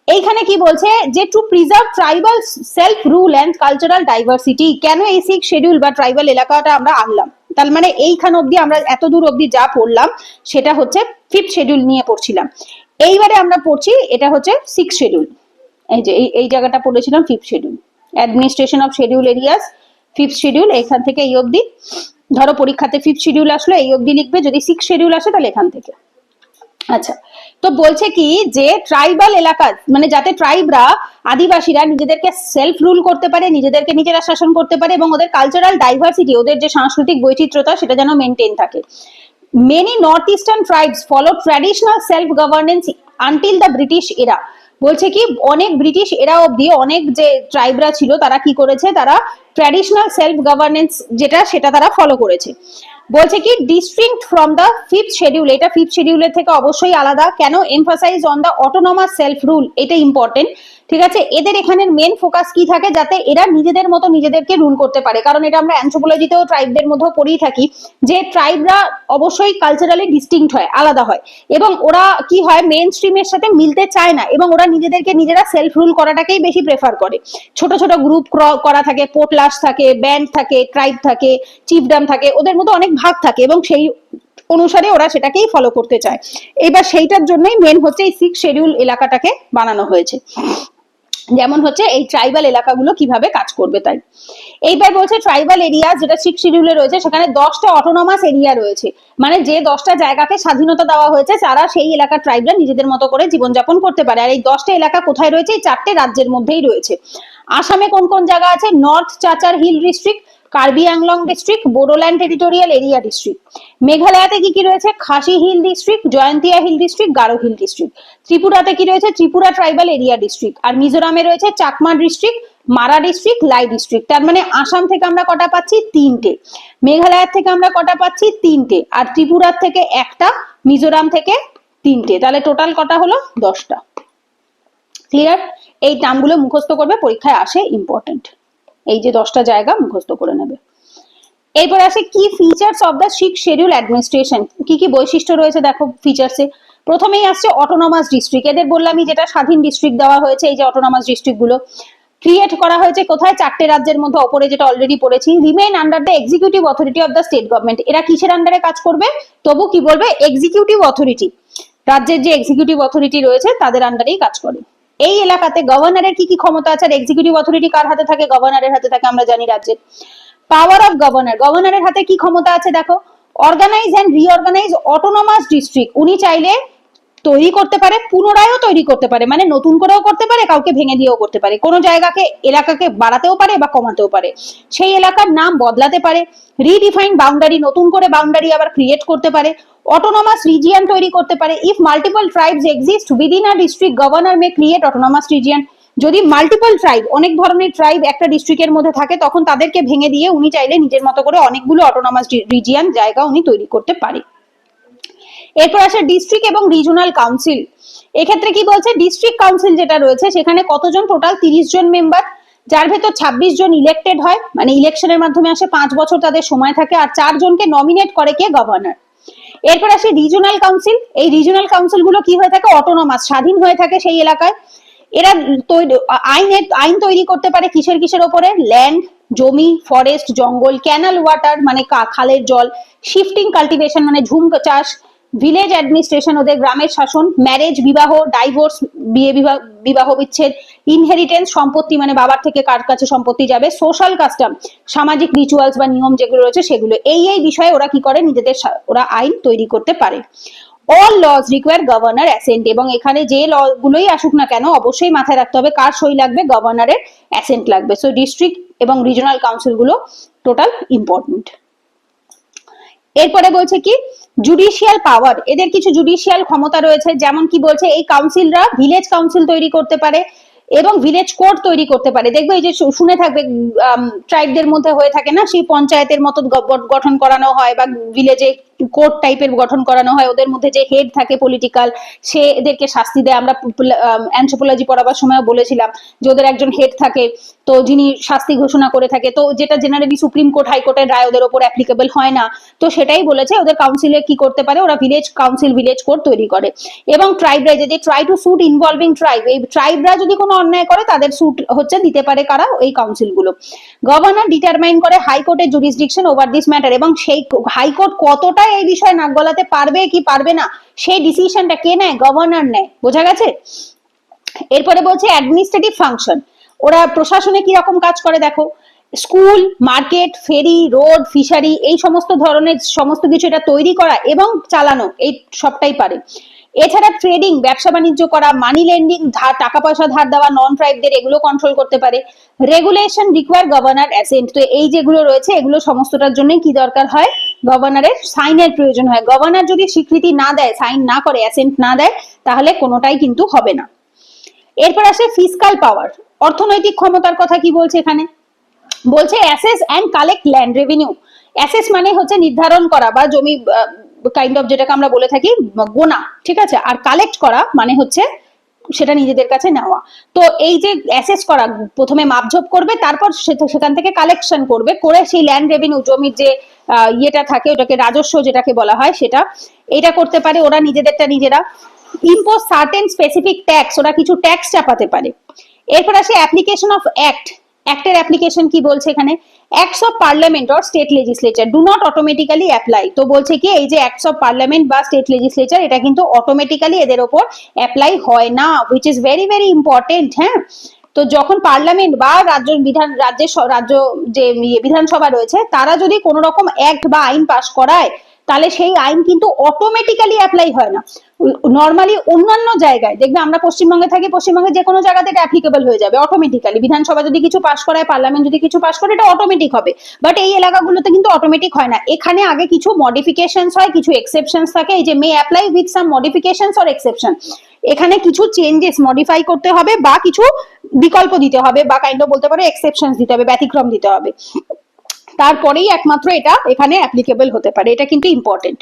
এইখানে কি বলছে যে to preserve tribal self rule and cultural diversity. কেন এই 6th শিডিউল বা ট্রাইবাল এলাকাটা আমরা আনলাম, তার মানে এইখান অবধি আমরা এত দূর অবধি যা পড়লাম সেটা হচ্ছে 5th শিডিউল নিয়ে পড়ছিলাম। এইবারে আমরা পড়ছি এটা হচ্ছে 6th শিডিউল। এই যে এই জায়গাটা পড়েছিলাম 5th schedule, administration of schedule areas 5th schedule, এখান থেকে এই অবধি। ধরো পরীক্ষাতে 5th শিডিউল আসলো, এই অবধি লিখবে, যদি 6th শিডিউল আসে তাহলে এখান থেকে। আচ্ছা, তো বলছে কি যে ট্রাইবাল এলাকা মানে যাতে ট্রাইবরা, আদিবাসীরা নিজেদেরকে সেলফ রুল করতে পারে, নিজেদেরকে নিজেরা শাসন করতে পারে, এবং ওদের কালচারাল ডাইভার্সিটি, ওদের যে সাংস্কৃতিক বৈচিত্র্যতা সেটা যেন মেনটেন থাকে। Many north eastern tribes follow traditional self governance until the British এরা। বলছে কি অনেক ব্রিটিশ এরা অবধি অনেক যে ট্রাইবরা ছিল তারা কি করেছে, তারা ট্র্যাডিশনাল সেলফ গভর্নেন্স যেটা সেটা তারা ফলো করেছে। বলছে কি distinct from the 5th schedule, এটা 5th শিডিউলের থেকে অবশ্যই আলাদা। কেন? Emphasise on the autonomous self rule, এটা ইম্পর্টেন্ট। ঠিক আছে, এদের এখানের মেন ফোকাস কি থাকে, যাতে এরা নিজেদের মতো নিজেদেরকে রুল করতে পারে। কারণ এটা আমরা অ্যানথ্রোপোলজিতেও ট্রাইবদের মধ্যেও পড়েই থাকি যে ট্রাইবরা অবশ্যই কালচারালি ডিস্টিংক্ট হয়, আলাদা হয়, এবং ওরা কি হয় মেইন স্ট্রিমের সাথে মিলতে চায় না, এবং ওরা নিজেদেরকে নিজেরা সেলফ রুল করাটাকেই বেশি প্রেফার করে। ছোট ছোট গ্রুপ করা থাকে, পোটলাস থাকে, ব্যান্ড থাকে, ট্রাইব থাকে, চিফডাম থাকে, ওদের মধ্যে অনেক ভাগ থাকে, এবং সেই অনুসারে ওরা সেটাকেই ফলো করতে চায়। এবার সেইটার জন্যই মেন হচ্ছে এই 6th শিডিউল এলাকাটাকে বানানো হয়েছে, যেমন হচ্ছে এই ট্রাইবাল এলাকাগুলো কিভাবে কাজ করবে তাই। এইবার বলছে ট্রাইবাল এরিয়া যেটা 6th শিডিউলে রয়েছে, সেখানে 10টা অটোনমাস এরিয়া রয়েছে, মানে যে 10টা জায়গাকে স্বাধীনতা দেওয়া হয়েছে, তারা সেই এলাকার ট্রাইবরা নিজেদের মতো করে জীবনযাপন করতে পারে। আর এই 10টা এলাকা কোথায় রয়েছে? এই 4টে রাজ্যের মধ্যেই রয়েছে। আসামে কোন কোন জায়গা আছে? North Cachar hill district, Karbi Anglong district, Bodoland territorial area district. মেঘালয়তে কি কি রয়েছে? Khasi hill district, Jaintia hill district, Garo hill district. ত্রিপুরাতে কি রয়েছে? Tripura tribal area district. আর মিজোরামে রয়েছে Chakma district, Mara district, Lai district. তার মানে আসাম থেকে আমরা কটা পাচ্ছি? 3টে। মেঘালয়ের থেকে আমরা কটা পাচ্ছি? 3টে। আর ত্রিপুরার থেকে একটা, মিজোরাম থেকে 3টে। তাহলে টোটাল কটা হলো? 10টা। ক্লিয়ার? এই নামগুলো মুখস্থ করবে, পরীক্ষায় আসে, ইম্পর্টেন্ট। এই যে 10টা জায়গা মুখস্থ করে নেবে। এরপর আসে কি features of the 6th schedule administration, কি কি বৈশিষ্ট্য রয়েছে দেখো ফিচার্সে। প্রথমেই আসছে অটোনমাস ডিস্ট্রিক্ট, এদের বললামই যেটা স্বাধীন ডিস্ট্রিক্ট দেওয়া হয়েছে। এই যে অটোনমাস ডিস্ট্রিক্ট গুলো ক্রিয়েট করা হয়েছে কোথায়? 4টে রাজ্যের মধ্যে, ওপরে যেটা অলরেডি পড়েছি। Remain under the executive authority of the state government, এরা কিসের আন্ডারে কাজ করবে? তবু কি বলবে? এক্সিকিউটিভ অথরিটি, রাজ্যের যে এক্সিকিউটিভ অথরিটি রয়েছে তাদের আন্ডারেই কাজ করে। এই এলাকাতে গভর্নরের কি কি ক্ষমতা আছে? আর এক্সিকিউটিভ অথরিটি কার হাতে থাকে? গভর্নরের হাতে থাকে, আমরা জানি রাজ্যের। পাওয়ার অফ গভর্নর, গভর্নরের হাতে কি ক্ষমতা আছে দেখো? Organise and reorganise autonomous district, উনি চাইলে তৈরি করতে পারে, পুনরায়ও তৈরি করতে পারে, মানে নতুন করেও করতে পারে, কাউকে ভেঙে দিয়েও করতে পারে, কোনো জায়গাকে এলাকাকে বাড়াতেও পারে বা কমাতেও পারে, সেই এলাকার নাম বদলাতে পারে, রিডিফাইন বাউন্ডারি, নতুন করে বাউন্ডারি আবার ক্রিয়েট করতে পারে, অটোনমাস রিজিয়ন তৈরি করতে পারে। If multiple tribes exist within a district, governor May create autonomous region. যদি মাল্টিপল ট্রাইব, অনেক ধরনের ট্রাইব একটা ডিস্ট্রিক্টের মধ্যে থাকে, তখন তাদেরকে ভেঙে দিয়ে উনি চাইলে নিজের মতো করে অনেকগুলো অটোনমাস রিজিয়ন জায়গা উনি তৈরি করতে পারে। এরপর আসে ডিস্ট্রিক্ট এবং রিজিওনাল কাউন্সিল। এক্ষেত্রে কি বলছে? ডিস্ট্রিক্ট কাউন্সিল যেটা রয়েছে সেখানে কতজন? টোটাল 30 জন মেম্বার, যার ভেতর 26 জন ইলেক্টেড হয়, মানে ইলেকশনের মাধ্যমে আসে, 5 বছর তাদের সময় থাকে, আর 4 জনকে নমিনেট করে কে? গভর্নর। এরপর আসে রিজিওনাল কাউন্সিল। এই রিজিওনাল কাউন্সিল গুলো কি হয়ে থাকে? অটোনমাস, স্বাধীন হয়ে থাকে সেই এলাকায়। এরা আইন তৈরি করতে পারে কিসের কিসের ওপরে? ল্যান্ড, জমি, ফরেস্ট, জঙ্গল, ক্যানাল ওয়াটার মানে খালের জল, শিফটিং কাল্টিভেশন মানে ঝুম চাষ, ভিলেজ অ্যাডমিনিস্ট্রেশন ওদের গ্রামের শাসন, ম্যারেজ বিবাহ, ডাইভোর্স বিবাহ বিচ্ছেদ, ইনহেরিটেন্স সম্পত্তি মানে বাবার থেকে কার কাছে সম্পত্তি যাবে, সোশ্যাল কাস্টম সামাজিক রিচুয়ালস বা নিয়ম যেগুলো রয়েছে সেগুলো, এই বিষয়ে ওরা কি করে? নিজেদের ওরা আইন তৈরি করতে পারে। All laws require governor assent, এবং এখানে যে ল গুলোই আসুক না কেন অবশ্যই মাথায় রাখতে হবে কার সই লাগবে? গভর্নরের অ্যাসেন্ট লাগবে। সো ডিস্ট্রিক্ট এবং রিজিওনাল কাউন্সিল গুলো টোটাল ইম্পর্টেন্ট। এরপরে বলছে কি জুডিশিয়াল পাওয়ার, এদের কিছু জুডিশিয়াল ক্ষমতা রয়েছে, যেমন কি বলছে? এই কাউন্সিলরা ভিলেজ কাউন্সিল তৈরি করতে পারে এবং ভিলেজ কোর্ট তৈরি করতে পারে। দেখবে এই যে শুনে থাকবে ট্রাইবদের মধ্যে হয়ে থাকে না, সেই পঞ্চায়েতের মতো গঠন করানো হয় বা ভিলেজে কোর্ট টাইপের গঠন করানো হয়, ওদের মধ্যে যে হেড থাকে পলিটিক্যাল, সে এদেরকে শাস্তি দেয়। আমরা অ্যানথ্রোপোলজি পড়াবার সময় বলেছিলাম যে ওদের একজন হেড থাকে, তো যিনি শাস্তি ঘোষণা করে থাকে, তো যেটা জেনারেলি সুপ্রিম কোর্ট হাইকোর্টের রায় ওদের ওপর অ্যাপ্লিকেবল হয় না, তো সেটাই বলেছে ওদের কাউন্সিলে কি করতে পারে? ওরা ভিলেজ কাউন্সিল, ভিলেজ কোর্ট তৈরি করে। এবং ট্রাইবরা যদি try to suit involving tribe, এই ট্রাইবরা যদি কোনো অন্যায় করে তাদের সুট হচ্ছে দিতে পারে কারা? এই কাউন্সিল গুলো। গভর্নর ডিটারমাইন করে হাইকোর্টের জুরিসডিকশন ওভার দিস ম্যাটার, এবং সেই হাইকোর্ট কতটা এই বিষয়ে নাক গলাতে পারবে কি পারবে না সেই ডিসিশনটা কে নেয়? গভর্নর নেয়। বোঝা গেছে? এরপরে বলছে অ্যাডমিনিস্ট্রেটিভ ফাংশন, ওরা প্রশাসনে কি রকম কাজ করে দেখো। স্কুল, মার্কেট, ফেরি, রোড, ফিশারি, এই সমস্ত ধরনের সমস্ত কিছু এটা তৈরি করা এবং চালানো, এই সবটাই পারে। এছাড়া ট্রেডিং, ব্যবসা বাণিজ্য করা, মানি লেন্ডিং, টাকা পয়সা ধার দেওয়া নন ট্রাইবদের, এগুলো কন্ট্রোল করতে পারে। রেগুলেশন রিকোয়ার গভর্নর অ্যাসেন্ট, তো এই যেগুলো রয়েছে এগুলো সমস্তটার জন্য কি দরকার হয়, গভর্নরের সাইনের প্রয়োজন হয়। গভর্নর যদি স্বীকৃতি না দেয়, সাইন না করে, অ্যাসেন্ট না দেয়, তাহলে কোনোটাই কিন্তু হবে না। এরপর আসে ফিসকাল পাওয়ার, অর্থনৈতিক ক্ষমতার কথা কি বলছে এখানে, বলছে assess and collect land revenue. Assess মানে হচ্ছে নির্ধারণ করা বা জমি কাইন্ড অফ যেটাকে আমরা বলে থাকি গোনা, ঠিক আছে, আর কালেক্ট করা মানে হচ্ছে সেটা নিজেদের কাছে নেওয়া। তো এই যে অ্যাসেস করা, প্রথমে মাপঝোপ করবে, তারপর সেখান থেকে কালেকশন করবে, করে সেই ল্যান্ড রেভিনিউ, জমির যে ইয়েটা থাকে ওটাকে রাজস্ব যেটাকে বলা হয় সেটা, এটা করতে পারে ওরা নিজেদেরটা নিজেরা। ইম্পোজ সার্টেন স্পেসিফিক ট্যাক্স, ওরা কিছু ট্যাক্স চাপাতে পারে। এরপর আসে অ্যাপ্লিকেশন অফ অ্যাক্ট। অ্যাক্টের অ্যাপ্লিকেশন কি বলছে এখানে, acts of parliament or state legislature do not automatically apply. তো বলছে কি এই যে অ্যাক্টস অফ পার্লামেন্ট বা স্টেট লেজিসলেচার, এটা কিন্তু অটোমেটিক্যালি এদের ওপর অ্যাপ্লাই হয় না, which is very very important. হ্যাঁ, তো যখন পার্লামেন্ট বা রাজ্য যে বিধানসভা রয়েছে তারা যদি কোনো রকম অ্যাক্ট বা আইন পাস করায়, তাহলে সেই আইন কিন্তু অটোমেটিক্যালি অ্যাপ্লাই হয় না। নর্মালি অন্যান্য জায়গায় দেখবে, আমরা পশ্চিমবঙ্গে থাকি, পশ্চিমবঙ্গে যে কোনো জায়গাতে এটা অ্যাপ্লিকেবল হয়ে যাবে অটোমেটিক্যালি। বিধানসভা যদি কিছু পাস করায়, পার্লামেন্ট যদি কিছু পাস করে, এটা অটোমেটিক হবে। বাট এই এলাকাগুলোতে কিন্তু অটোমেটিক হয় না। এখানে আগে কিছু মডিফিকেশনস হয়, কিছু এক্সেপশনস থাকে, এই যে may apply with some modifications or exception, এখানে কিছু চেঞ্জেস মডিফাই করতে হবে বা কিছু বিকল্প দিতে হবে বা কাইন্ড অফ বলতে পারো এক্সেপশনস দিতে হবে, ব্যতিক্রম দিতে হবে, তারপরেই একমাত্র এটা এখানে অ্যাপ্লিকেবল হতে পারে। এটা কিন্তু ইম্পর্টেন্ট।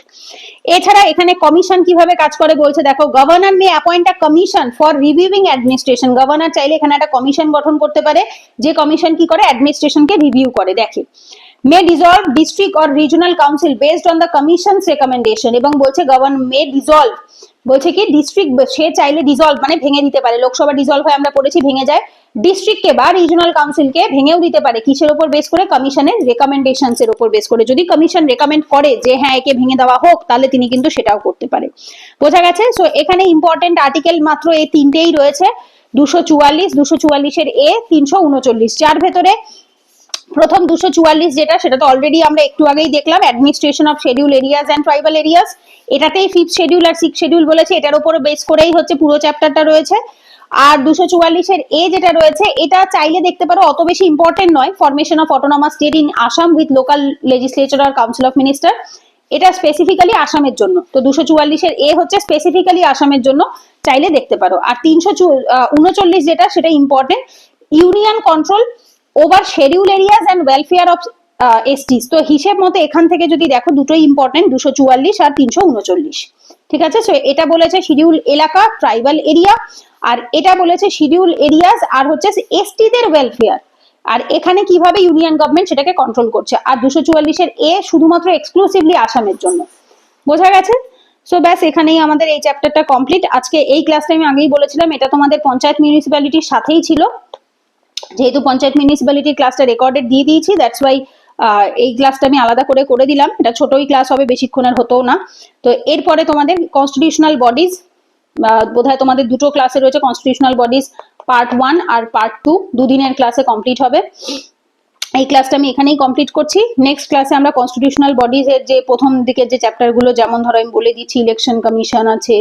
এছাড়া এখানে কমিশন কিভাবে কাজ করে বলছে, দেখো governor May appoint a commission for reviewing administration. Governor চাইলে এখানে একটা কমিশন গঠন করতে পারে, যে কমিশন কি করে, অ্যাডমিনিস্ট্রেশনকে রিভিউ করে দেখে। May dissolve district or regional council based on the commission's recommendation, এবং বলছে গভর্নর মে ডিসলভ, বলছে কি ডিস্ট্রিক্ট সে চাইলে ডিসলভ মানে ভেঙে দিতে পারে, লোকসভা ডিসলভ হয় আমরা পড়েছি ভেঙে যায়, ডিস্ট্রিক্টকে বা রিজনাল কাউন্সিলকে ভেঙেও দিতে পারে, কিসের উপর বেস করে, কমিশনের রেকমেন্ডেশনস এর উপর বেস করে। যদি কমিশন রেকমেন্ড করে যে হ্যাঁ একে ভেঙে দেওয়া হোক, তাহলে তিনি কিন্তু সেটাও করতে পারে। বোঝা গেছে? সো এখানে ইম্পর্টেন্ট আর্টিকেল মাত্র এই তিনটেই রয়েছে, 244, 244 এ, 339, যার ভেতরে প্রথম 244 যেটা, সেটা তো অলরেডি আমরা একটু আগেই দেখলাম, administration of schedule areas and tribal areas, এটাতেই 5th শিডিউল আর 6th শিডিউল বলেছে, এটার উপরে বেস করেই হচ্ছে পুরো চ্যাপ্টারটা রয়েছে। আর 244 এ যেটা রয়েছে, এটা চাইলে দেখতে পারো, অত বেশি ইম্পর্টেন্ট নয়, formation of autonomous state in Assam with local legislature আর কাউন্সিল অফ মিনিস্টার, এটা স্পেসিফিক্যালি আসামের জন্য। তো 244 হচ্ছে স্পেসিফিক্যালি আসামের জন্য, চাইলে দেখতে পারো। আর 339 যেটা, সেটা important, union control over schedule areas and welfare of STs. তো হিসেব মতো এখান থেকে যদি দেখো, দুটোই ইম্পর্টেন্ট, 244 আর 339, ঠিক আছে। সো এটা বলেছে শিডিউল এলাকা, ট্রাইবাল এরিয়া, আর এটা বলেছে শিডিউল এরিয়াজ আর হচ্ছে এসটিদের ওয়েলফেয়ার, আর এখানে কিভাবে ইউনিয়ন গভর্নমেন্ট সেটাকে কন্ট্রোল করছে। আর 244 শুধুমাত্র এক্সক্লুসিভলি আসামের জন্য। বোঝা গেছে? সো ব্যাস, এখানেই আমাদের এই চ্যাপ্টারটা কমপ্লিট। আজকে এই ক্লাসটা আমি আগেই বলেছিলাম, এটা তোমাদের পঞ্চায়েত মিউনিসিপ্যালিটির সাথেই ছিল, যেহেতু পঞ্চায়েত মিউনিসিপ্যালিটির ক্লাসটা রেকর্ডেড দিয়ে দিয়েছি, দ্যাটস ওয়াই এই ক্লাসটা আমি আলাদা করে দিলাম। এটা ছোটই ক্লাস হবে, বেশিক্ষণের হতেও না। তো এরপরে তোমাদের কনস্টিটিউশনাল বডিজ, বোধহয় তোমাদের দুটো ক্লাসে রয়েছে, কনস্টিটিউশনাল বডিজ পার্ট 1 আর পার্ট 2, দুদিনের ক্লাসে কমপ্লিট হবে। এই ক্লাসটা আমি এখানেই কমপ্লিট করছি। নেক্সট ক্লাসে আমরা কনস্টিটিউশনাল বডিজ এর যে প্রথম দিকের যে চ্যাপ্টারগুলো, যেমন ধরো আমি বলে দিচ্ছি, ইলেকশন কমিশন আছে,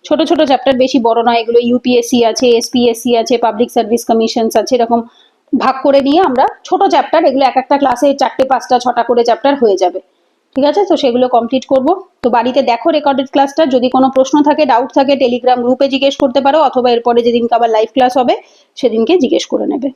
ছোট ছোট চ্যাপ্টার, বেশি বড় নয় এগুলো, ইউপিএসসি আছে, এসপিএসসি আছে, পাবলিক সার্ভিস কমিশনস আছে, এরকম ভাগ করে নিয়ে আমরা ছোট চ্যাপ্টার, এগুলো এক একটা ক্লাসে 4টে 5টা 6টা করে চ্যাপ্টার হয়ে যাবে, ঠিক আছে। তো সেগুলো কমপ্লিট করব। তো বাড়িতে দেখো রেকর্ডেড ক্লাসটা, যদি কোনো প্রশ্ন থাকে, ডাউট থাকে, টেলিগ্রাম গ্রুপে জিজ্ঞেস করতে পারো, অথবা এরপরে যেদিনকে আবার লাইভ ক্লাস হবে সেদিনকে জিজ্ঞেস করে নেবে।